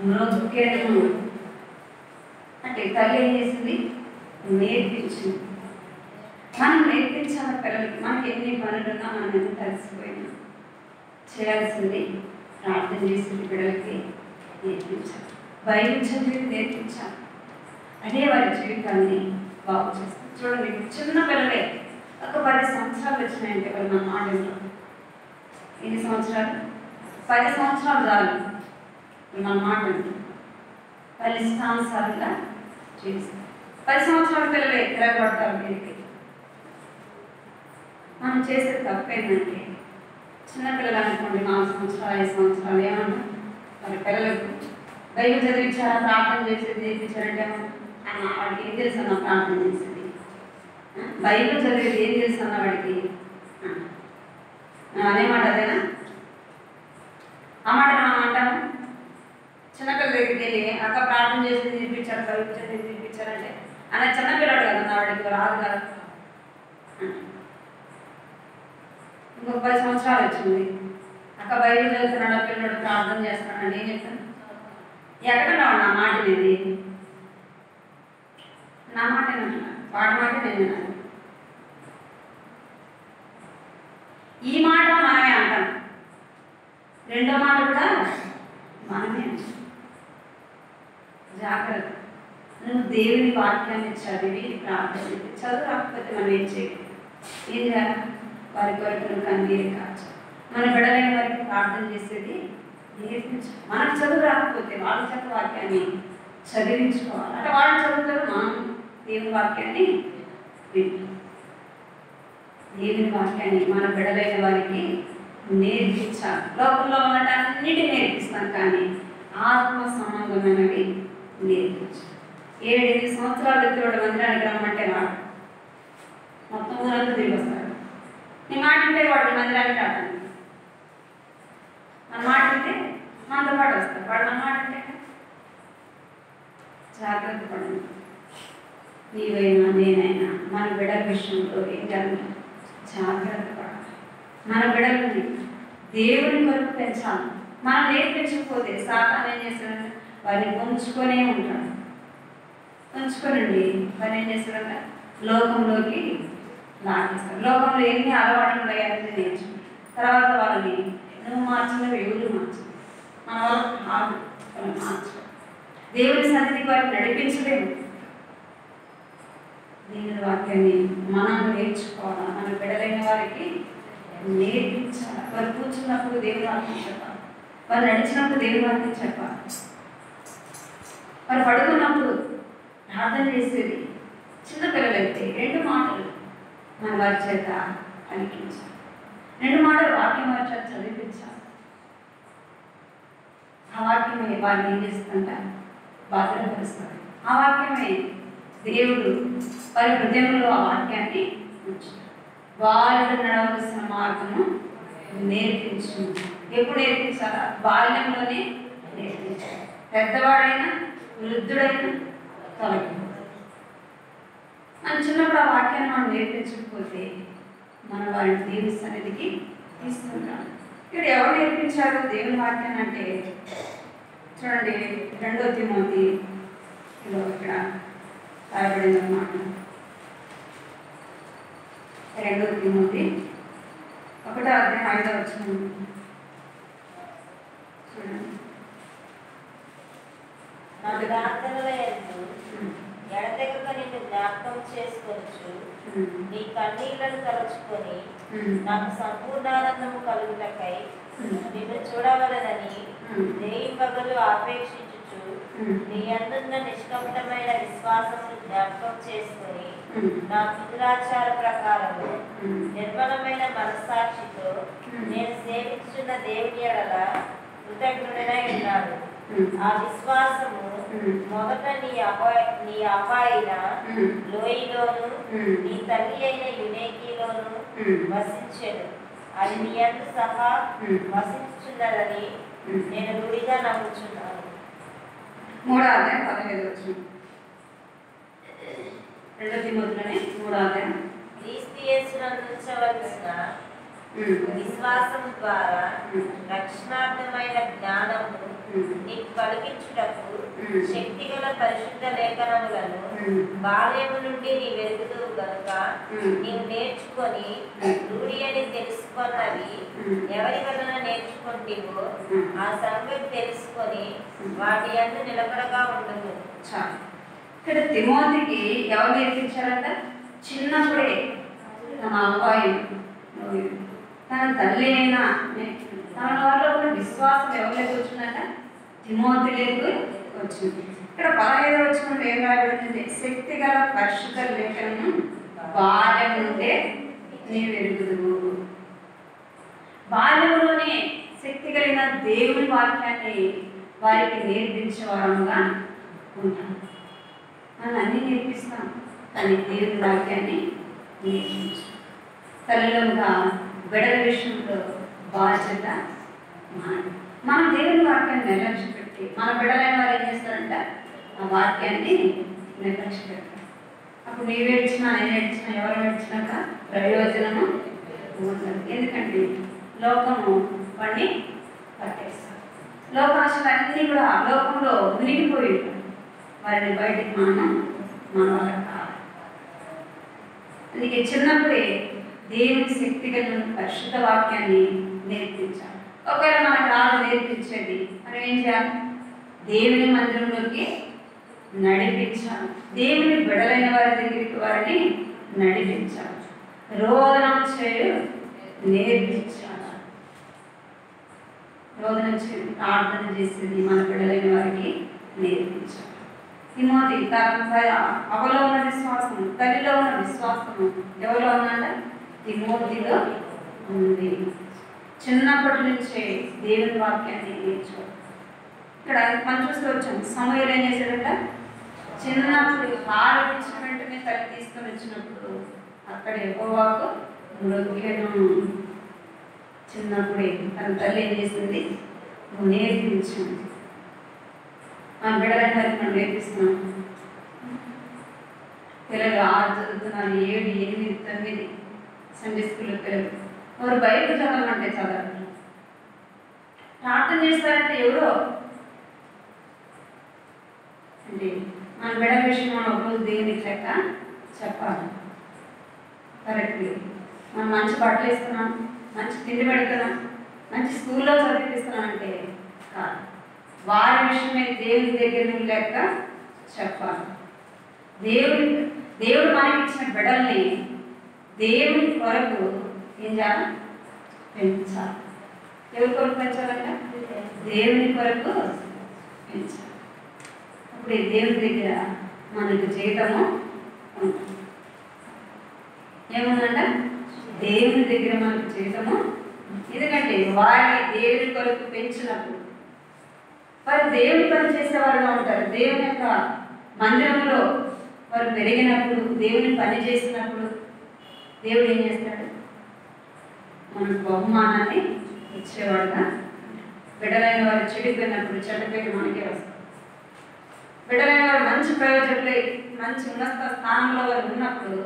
S1: మ్రొక్కాను. అంటే తల్లి ఏం చేసింది? నేర్పించింది. మనం నేర్పించాలి పిల్లలకి. మనకి ఎన్ని పనులున్నా మనం ఎంత కలిసిపోయినా చేయాల్సింది ప్రార్థన చేసింది పిల్లలకి నేర్పించాలి. బైబిల్ చదివి నేర్పించాలి. అదే వారి జీవితాన్ని బాగు చేస్తారు. చూడండి, చిన్న పిల్లలే ఒక 10 సంవత్సరాలు వచ్చినాయంటే వాళ్ళు మన మాట వింటారు. ఎన్ని సంవత్సరాలు? 10 సంవత్సరాలు చాలు మన మాట వింటారు. వాళ్ళు ఇష్టానుసారంగా చేస్తారు. 10 సంవత్సరాల పిల్లలే తిరగబడతారు వీరికి. మనం చేసే తప్పేంటంటే చిన్నపిల్లలు అనుకోండి 4 సంవత్సరాలు 5 సంవత్సరాలు ఏమన్నా మరి పిల్లలకు బైబిల్ చదివించారా, ప్రార్థన చేసేది నేర్పించారంటే వాడికి ఏం తెలుసు అన్న ప్రార్థన చేసేది, బైబిల్ చదివేది ఏం తెలుసు అన్న వాడికి అదే మాట అదేనా? ఆ మాట మనం అంటాము. చిన్నపిల్ల దగ్గరికి వెళ్ళి అక్క ప్రార్థన చేసి నేర్పించారు, బైబిల్ చదివి నేర్పించారంటే అన్న చిన్నపిల్లడు కదా వాడికి రాదు కదా. ఇంకొక 10 సంవత్సరాలు వచ్చింది, అక్క బైబిల్ చదువుతున్నాడు, ఆ పిల్లడు ప్రార్థన చేస్తున్నాడు, ఏం చెప్తాను? ఎక్కడ నా మాట అనేది నా మాట వాడి మాట నేను వినాలి. ఈ మాట మనమే అంటాం, రెండో మాట కూడా మనమే అంటాం. జాగ్రత్త. నువ్వు దేవుని వాక్యాన్ని చదివి ప్రార్థన చదువు రాకపోతే మనం ఏం చేయాలి? ఏం చేయాలి? వారి కొరకు నువ్వు కన్నీరు కాచు. మన బిడ్డలైన వారికి ప్రార్థన చేసేది నేర్పించాలి. మనకు చదువు రాకపోతే వాళ్ళ చేత వాక్యాన్ని చదివించుకోవాలి. అంటే వాళ్ళు చదువుతారు, మనం దేవుని వాక్యాన్ని వింటాం. దేవుని వాక్యాన్ని మన బిడ్డలైన వారికి నేర్పించాలి. లోకంలో ఉన్నటన్నిటి నేర్పిస్తాం, కానీ ఆత్మ సంబంధమైనవి నేర్పించాలి. 7-8 సంవత్సరాలు ఎత్తుడు మందిరానికి రమ్మంటే రాడు, మొత్తం ఊరంతా తిరిగి వస్తాడు. నీ మాట ఉంటే వాడు మందిరానికి రాడు. మన మాట ఉంటే మనతో పాటు వస్తాడు. వాడు మన మాట ఉంటే జాగ్రత్త పడండి. నీవైనా నేనైనా మన బిడ్డల విషయంలో ఏం జరుగుతుంది? జాగ్రత్త పడాలి. మన బిడ్డలని దేవుని కొరకు పెంచాలి. మనం నేర్పించకపోతే సాతాను ఏం చేస్తాడంటే వారిని ఉంచుకొనే ఉంటాడు. ఉంచుకోనండి వారిని ఏం చేస్తాడంటే లోకంలోకి లాగేస్తాడు. లోకంలో ఎన్ని అలవాట్లు ఉన్నాయని నేర్చుకుంటాడు. తర్వాత వాళ్ళని నువ్వు మార్చినవి ఎవరు మార్చు, మన వాళ్ళకి కాదు, వాళ్ళు మార్చు. దేవుని సన్నిధికి వారిని నడిపించలేము. దేవుని వాక్యాన్ని మనం నేర్చుకోవాలి. మన బిడ్డలైన వారికి నేర్పించాలి. వారు కూర్చున్నప్పుడు దేవుని వాక్యం చెప్పాలి, వారు నడిచినప్పుడు దేవుని వాక్యం చెప్పాలి, వారు పడుకున్నప్పుడు ప్రార్థన చేసేది. చిన్నపిల్లలైతే 2 మాటలు మన వారి చేత పలికించాలి. 2 మాటలు వాక్యం వారి చేత చదివించాలి. ఆ వాక్యమే వారిని ఏం చేస్తుందంట? భద్రపరుస్తాడు. ఆ వాక్యమే దేవుడు వారి హృదయంలో ఆ వాక్యాన్ని ఉంచుతాడు. వాళ్ళు నడవలసిన మార్గము నేర్పించు. ఎప్పుడు నేర్పించాలా? బాల్యంలోనే నేర్పించాలి. పెద్దవాడైనా వృద్ధుడైనా తొలగి మనం చిన్నప్పుడు ఆ వాక్యాన్ని మనం నేర్పించకపోతే మన వారిని దేవుని సన్నిధికి తీసుకుంటాం. ఇక్కడ ఎవరు నేర్పించారు దేవుని వాక్యాన్ని అంటే చూడండి 2 తిమోతి ఇక్కడ రాయబడిందన్నమాట. 2 తిమోతి 1:5 చూడండి.
S3: నా ప్రార్థనల యందు ఎడతెగక నిన్ను జ్ఞాపకం చేసుకోవచ్చు. నీ కన్నీళ్లను తలుచుకొని నాకు సంపూర్ణానందము కలుగుటకై నిన్ను చూడవలనని రేయింబగలు ఆపేక్షించుచు నీ అందున్న నిష్కపటమైన విశ్వాసమును జ్ఞాపకం చేసుకొని నా పితృాచార ప్రకారము నిర్మలమైన మనస్సాక్షితో నేను సేవించున్న దేవుని ఎడల కృతజ్ఞుడనై ఉన్నాను. ఆ విశ్వాసము మొదట నీ అబ్బాయిన లోయలోను నీ తల్లి అయిన యునేకిలోను వసించెను. అది నీ యందు సహా వసించుచున్నదని నేను రూఢిగా నమ్ముచున్నాను.
S1: 3:15 2 తిమోతిలోనే 3
S3: క్రీస్తు యేసునందు ఉంచవలసిన విశ్వాసం ద్వారా రక్షణార్థమైన జ్ఞానము నీకు కలిగించుటకు శక్తిగల పరిశుద్ధ లేఖనములను బాల్యము నుండి నీ వెలుగుదువు గనుక నీవు నేర్చుకొని రూఢి అని తెలుసుకున్నవి ఎవరి వలన నేర్చుకుంటేవో ఆ సంగతి తెలుసుకొని వాటి యందు నిలకడగా ఉండదు.
S1: ఇక్కడ తిమోతికి ఎవరు నేర్పించారంట? చిన్నప్పుడే తన అబ్బాయి తన తల్లి అయినా తన వాళ్ళలో ఉన్న విశ్వాసం ఎవరికి వచ్చిందంట? తిమోతిలోకి వచ్చింది. ఇక్కడ 15వ వచనంలో ఏం రాయబడిందంటే శక్తి గల పరిశుద్ధ లేఖనము బాల్యం నుండే నీ వెలుగుదువు. బాల్యంలోనే శక్తి కలిగిన దేవుని వాక్యాన్ని వారికి నేర్పించే వారంగా ఉంటాం. మనం అన్నీ నేర్పిస్తాం, కానీ దేవుని వాక్యాన్ని నేర్పించాం. తల్లిగా బిడ్డల విషయంలో బాధ్యత మనం దేవుని వాక్యాన్ని నిర్లక్ష్య పెట్టి మన బిడ్డలైన వారు ఏం చేస్తారంట? ఆ వాక్యాన్ని నిర్లక్ష్య పెట్టారు. అప్పుడు నీవు ఏడ్చినా నేను ఏడ్చినా ఎవరు ఏడ్చినాక ప్రయోజనము ఉండదు. ఎందుకంటే లోకము వాడిని పట్టేస్తారు. లోకాశలు అన్నీ కూడా లోకంలో మునిగిపోయి వారిని బయటికి మన వల్ల కాదు. అందుకే చిన్నప్పుడే దేవుని శక్తి కలిగిన పరిశుద్ధ వాక్యాన్ని నేర్పించాలి. ఒకవేళ మనకు రాదు నేర్పించేది, మనం ఏం చేయాలి? దేవుని మందిరంలోకి నడిపించాలి. దేవుని బిడలైన వారి దగ్గరికి వారిని నడిపించాలి. రోదనం చేయు నేర్పించాలి. రోదన చేసి ప్రార్థన చేసేది మన బిడలైన వారికి నేర్పించాలి. తిమోతి అవలో ఉన్న విశ్వాసము, తల్లిలో ఉన్న విశ్వాసము ఎవరిలో ఉందంటే తిమోతిలో ఉంది. చిన్నప్పటి నుంచే దేవుని వాక్యాన్ని నేర్చుకోవాలి. ఇక్కడ మనం చూస్తూ వచ్చాము, సమూయేలు ఏం చేశాడంట? చిన్నప్పుడు ఆరోపించిన వెంటనే తల్లి తీసుకొని వచ్చినప్పుడు అక్కడ యెహోవాకు మొక్కెను. చిన్నప్పుడే తన తల్లి ఏం చేసింది? నేర్పించింది. మన బిడ్డలైన వారికి మనం నేర్పిస్తున్నాం. పిల్లలు 6 చదువుతున్నారు, 7, 8, 9 సండే స్కూల్లో పిల్లలు వారు బైబిల్ చదవమంటే చదవరు. ప్రార్థన చేస్తారంటే ఎవరో అంటే మన బిడ్డల విషయం మనం ఒకరోజు దేవునికి లెక్క చెప్పాలి. కరెక్ట్లీ మనం మంచి బట్టలు ఇస్తున్నాం, మంచి తిండి పెడుతున్నాం, మంచి స్కూల్లో చదివిస్తున్నాం అంటే కాదు. వారి విషయమే దేవుని దగ్గర లెక్క చెప్పాలి. దేవుడు మనకి ఇచ్చిన బిడ్డల్ని దేవుని కొరకు ఏం చేయాలి? పెంచాలి. ఎవరి కొరకు పెంచాలంట? దేవుని కొరకు పెంచాలి. అప్పుడు దేవుని దగ్గర మనకు జీతము ఉంటుంది. ఏముందంట? దేవుని దగ్గర మనకు జీతము. ఎందుకంటే వారిని దేవుని కొరకు పెంచినప్పుడు వారు దేవుని పని చేసేవారుగా ఉంటారు. దేవుని యొక్క మందిరంలో వారు పెరిగినప్పుడు, దేవుని పని చేసినప్పుడు దేవుడు ఏం చేస్తాడు? మనకు బహుమానాన్ని ఇచ్చేవాడుగా. బిడ్డలైన వారు చెడిపోయినప్పుడు చెడ్డ పేరు మనకే వస్తుంది. బిడ్డలైన వారు మంచి ప్రయోజకులై మంచి ఉన్నత స్థానంలో వారు ఉన్నప్పుడు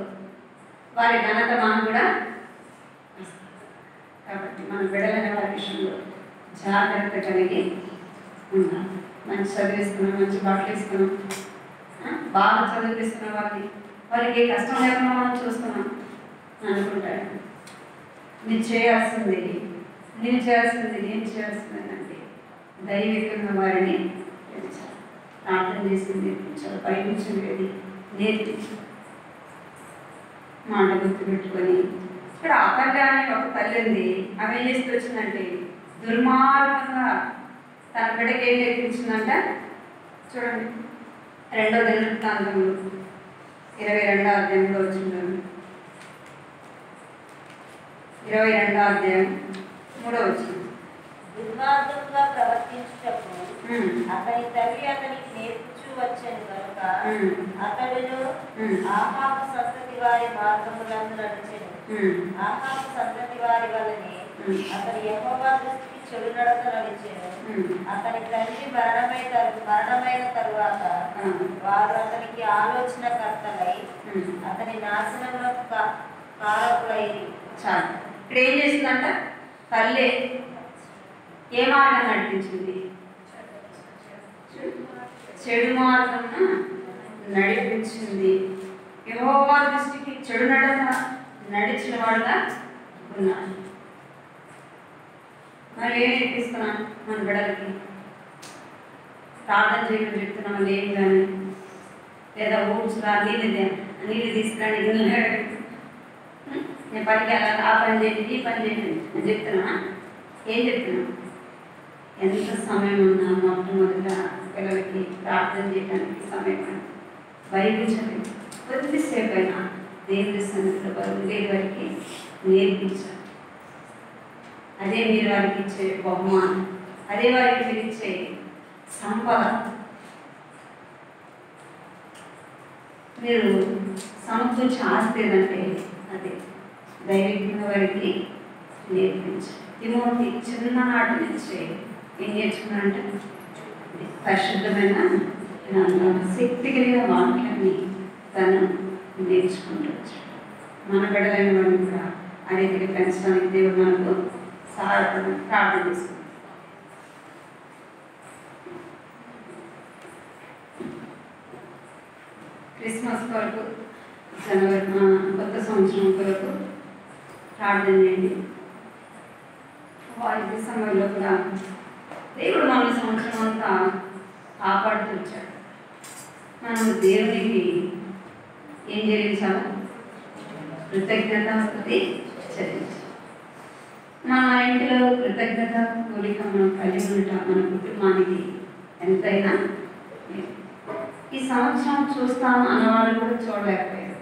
S1: వారి ఘనత మనం కూడా వస్తుంది. కాబట్టి మన బిడ్డలైన వారి విషయంలో జాగ్రత్త కలిగి ఉండాలి. మంచి చదివిస్తున్నాం, మంచి బట్టలు ఇస్తున్నాం, బాగా చదివిస్తున్న వారిని వారికి ఏ కష్టం లేకుండా మనం చూస్తున్నాం అనుకుంటాడు. నేను చేయాల్సింది నేను చేయాల్సింది అంటే దైవికంగా వారిని పెంచాలి, ప్రార్థన చేసి నేర్పించాలి, పైపించేది నేర్పించాలి. మాట గుర్తుపెట్టుకొని ఇక్కడ అపర్య అనే ఒక తల్లి ఉంది. ఆమె ఏం చేస్తూ వచ్చిందంటే దుర్మార్గంగా తన బిడ్డకి ఏం నేర్పించిందంట చూడండి. 2వ దినవృత్తాంతములు 22వ అధ్యాయంలో వచ్చింది. 22వ అధ్యాయం 3వ వచనం.
S3: దుర్మార్గంగా ప్రవర్తించుటకు అతని తల్లి అతనికి నేర్పుచూ వచ్చాను కనుక అతడును ఆహాబు సంతతి వారి మార్గములందు నడిచెను. ఆహాబు సంతతి వారి వలనే అతడు యెహోవా దృష్టికి చెడు నడత నడిచెను. అతని తల్లి మరణమైన తరువాత వారు అతనికి ఆలోచన కర్తలై అతని నాశనంలో కారకులైరి.
S1: చాలు. ఇక్కడ ఏం చేసిందంట? తల్లి ఏ మార్గం నడిపించింది? చెడు మార్గం నడిపించింది. యెహోవా దృష్టికి చెడు నడక నడిచిన వాడుగా ఉన్నాడు. మరి ఏం నేర్పిస్తున్నాను మన బిడ్డలకి? ప్రార్థన చేయమని చెప్తున్నాం ఏం కానీ, లేదా ఊడ్చురా నీళ్ళు తీసుకురా నేను పనికి వెళ్ళాలి, ఆ పని చేయండి ఈ పని చేయండి అని చెప్తున్నా. ఏం చెప్తున్నా? ఎంత సమయం ఉన్నా మొట్టమొదట పిల్లలకి ప్రార్థన చేయడానికి సమయం బైబిల్ చదివి కొద్దిసేపు అయినా దేవుడి సన్నిధిలో ఉండేది వారికి నేర్పించాలి. అదే మీరు వారికి ఇచ్చే బహుమానం, అదే వారికి మీరు ఇచ్చే సంపద. మీరు సమకూర్చి ఆస్తి ఏదంటే అదే దైవికంగా వారికి నేర్పించాలి. తిమోతి చిన్ననాటి నుంచి ఏం నేర్చుకున్నారంటే పరిశుద్ధమైన శక్తి కలిగిన వాక్యాన్ని తను నేర్చుకుంటూ వచ్చాడు. మన బిడ్డలైన వాడిని కూడా ఆ రీతిగా పెంచడానికి దేవుడు మనకు సహాయపడని ప్రార్థన చేసుకుంటాం. క్రిస్మస్ కొరకు జనవరి కొత్త సంవత్సరం కొరకు ప్రార్థన చేయండి. వారి డిసెంబర్లో కూడా దేవుడు మన సంవత్సరం అంతా కాపాడుతూ వచ్చాడు. మనం దేవునికి ఏం చెల్లించాలి? కృతజ్ఞతాస్తుతి చెల్లించాలి. మన ఇంటిలో కృతజ్ఞత కోరిక మనం కలిగి ఉంటాం. మన కుటుంబానికి ఎంతైనా ఈ సంవత్సరం చూస్తాము అన్నవాళ్ళు కూడా చూడలేకపోయారు.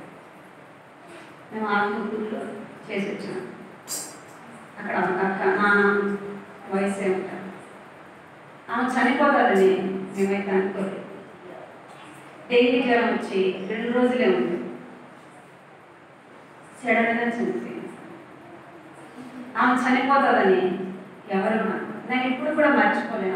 S1: మేము ఆత్మకూరులో చేసి వచ్చాం. అక్కడ మా వయసు ఏమంటారు, ఆమె చనిపోతుందని మేమైతే అనుకోలేదు. డెంగ్యూ జ్వరం వచ్చి 2 రోజులే ఉంది, సడన్గా చనిపోయింది. ఆమె చనిపోతుందని ఎవరు నేను ఇప్పుడు కూడా మర్చిపోలేను.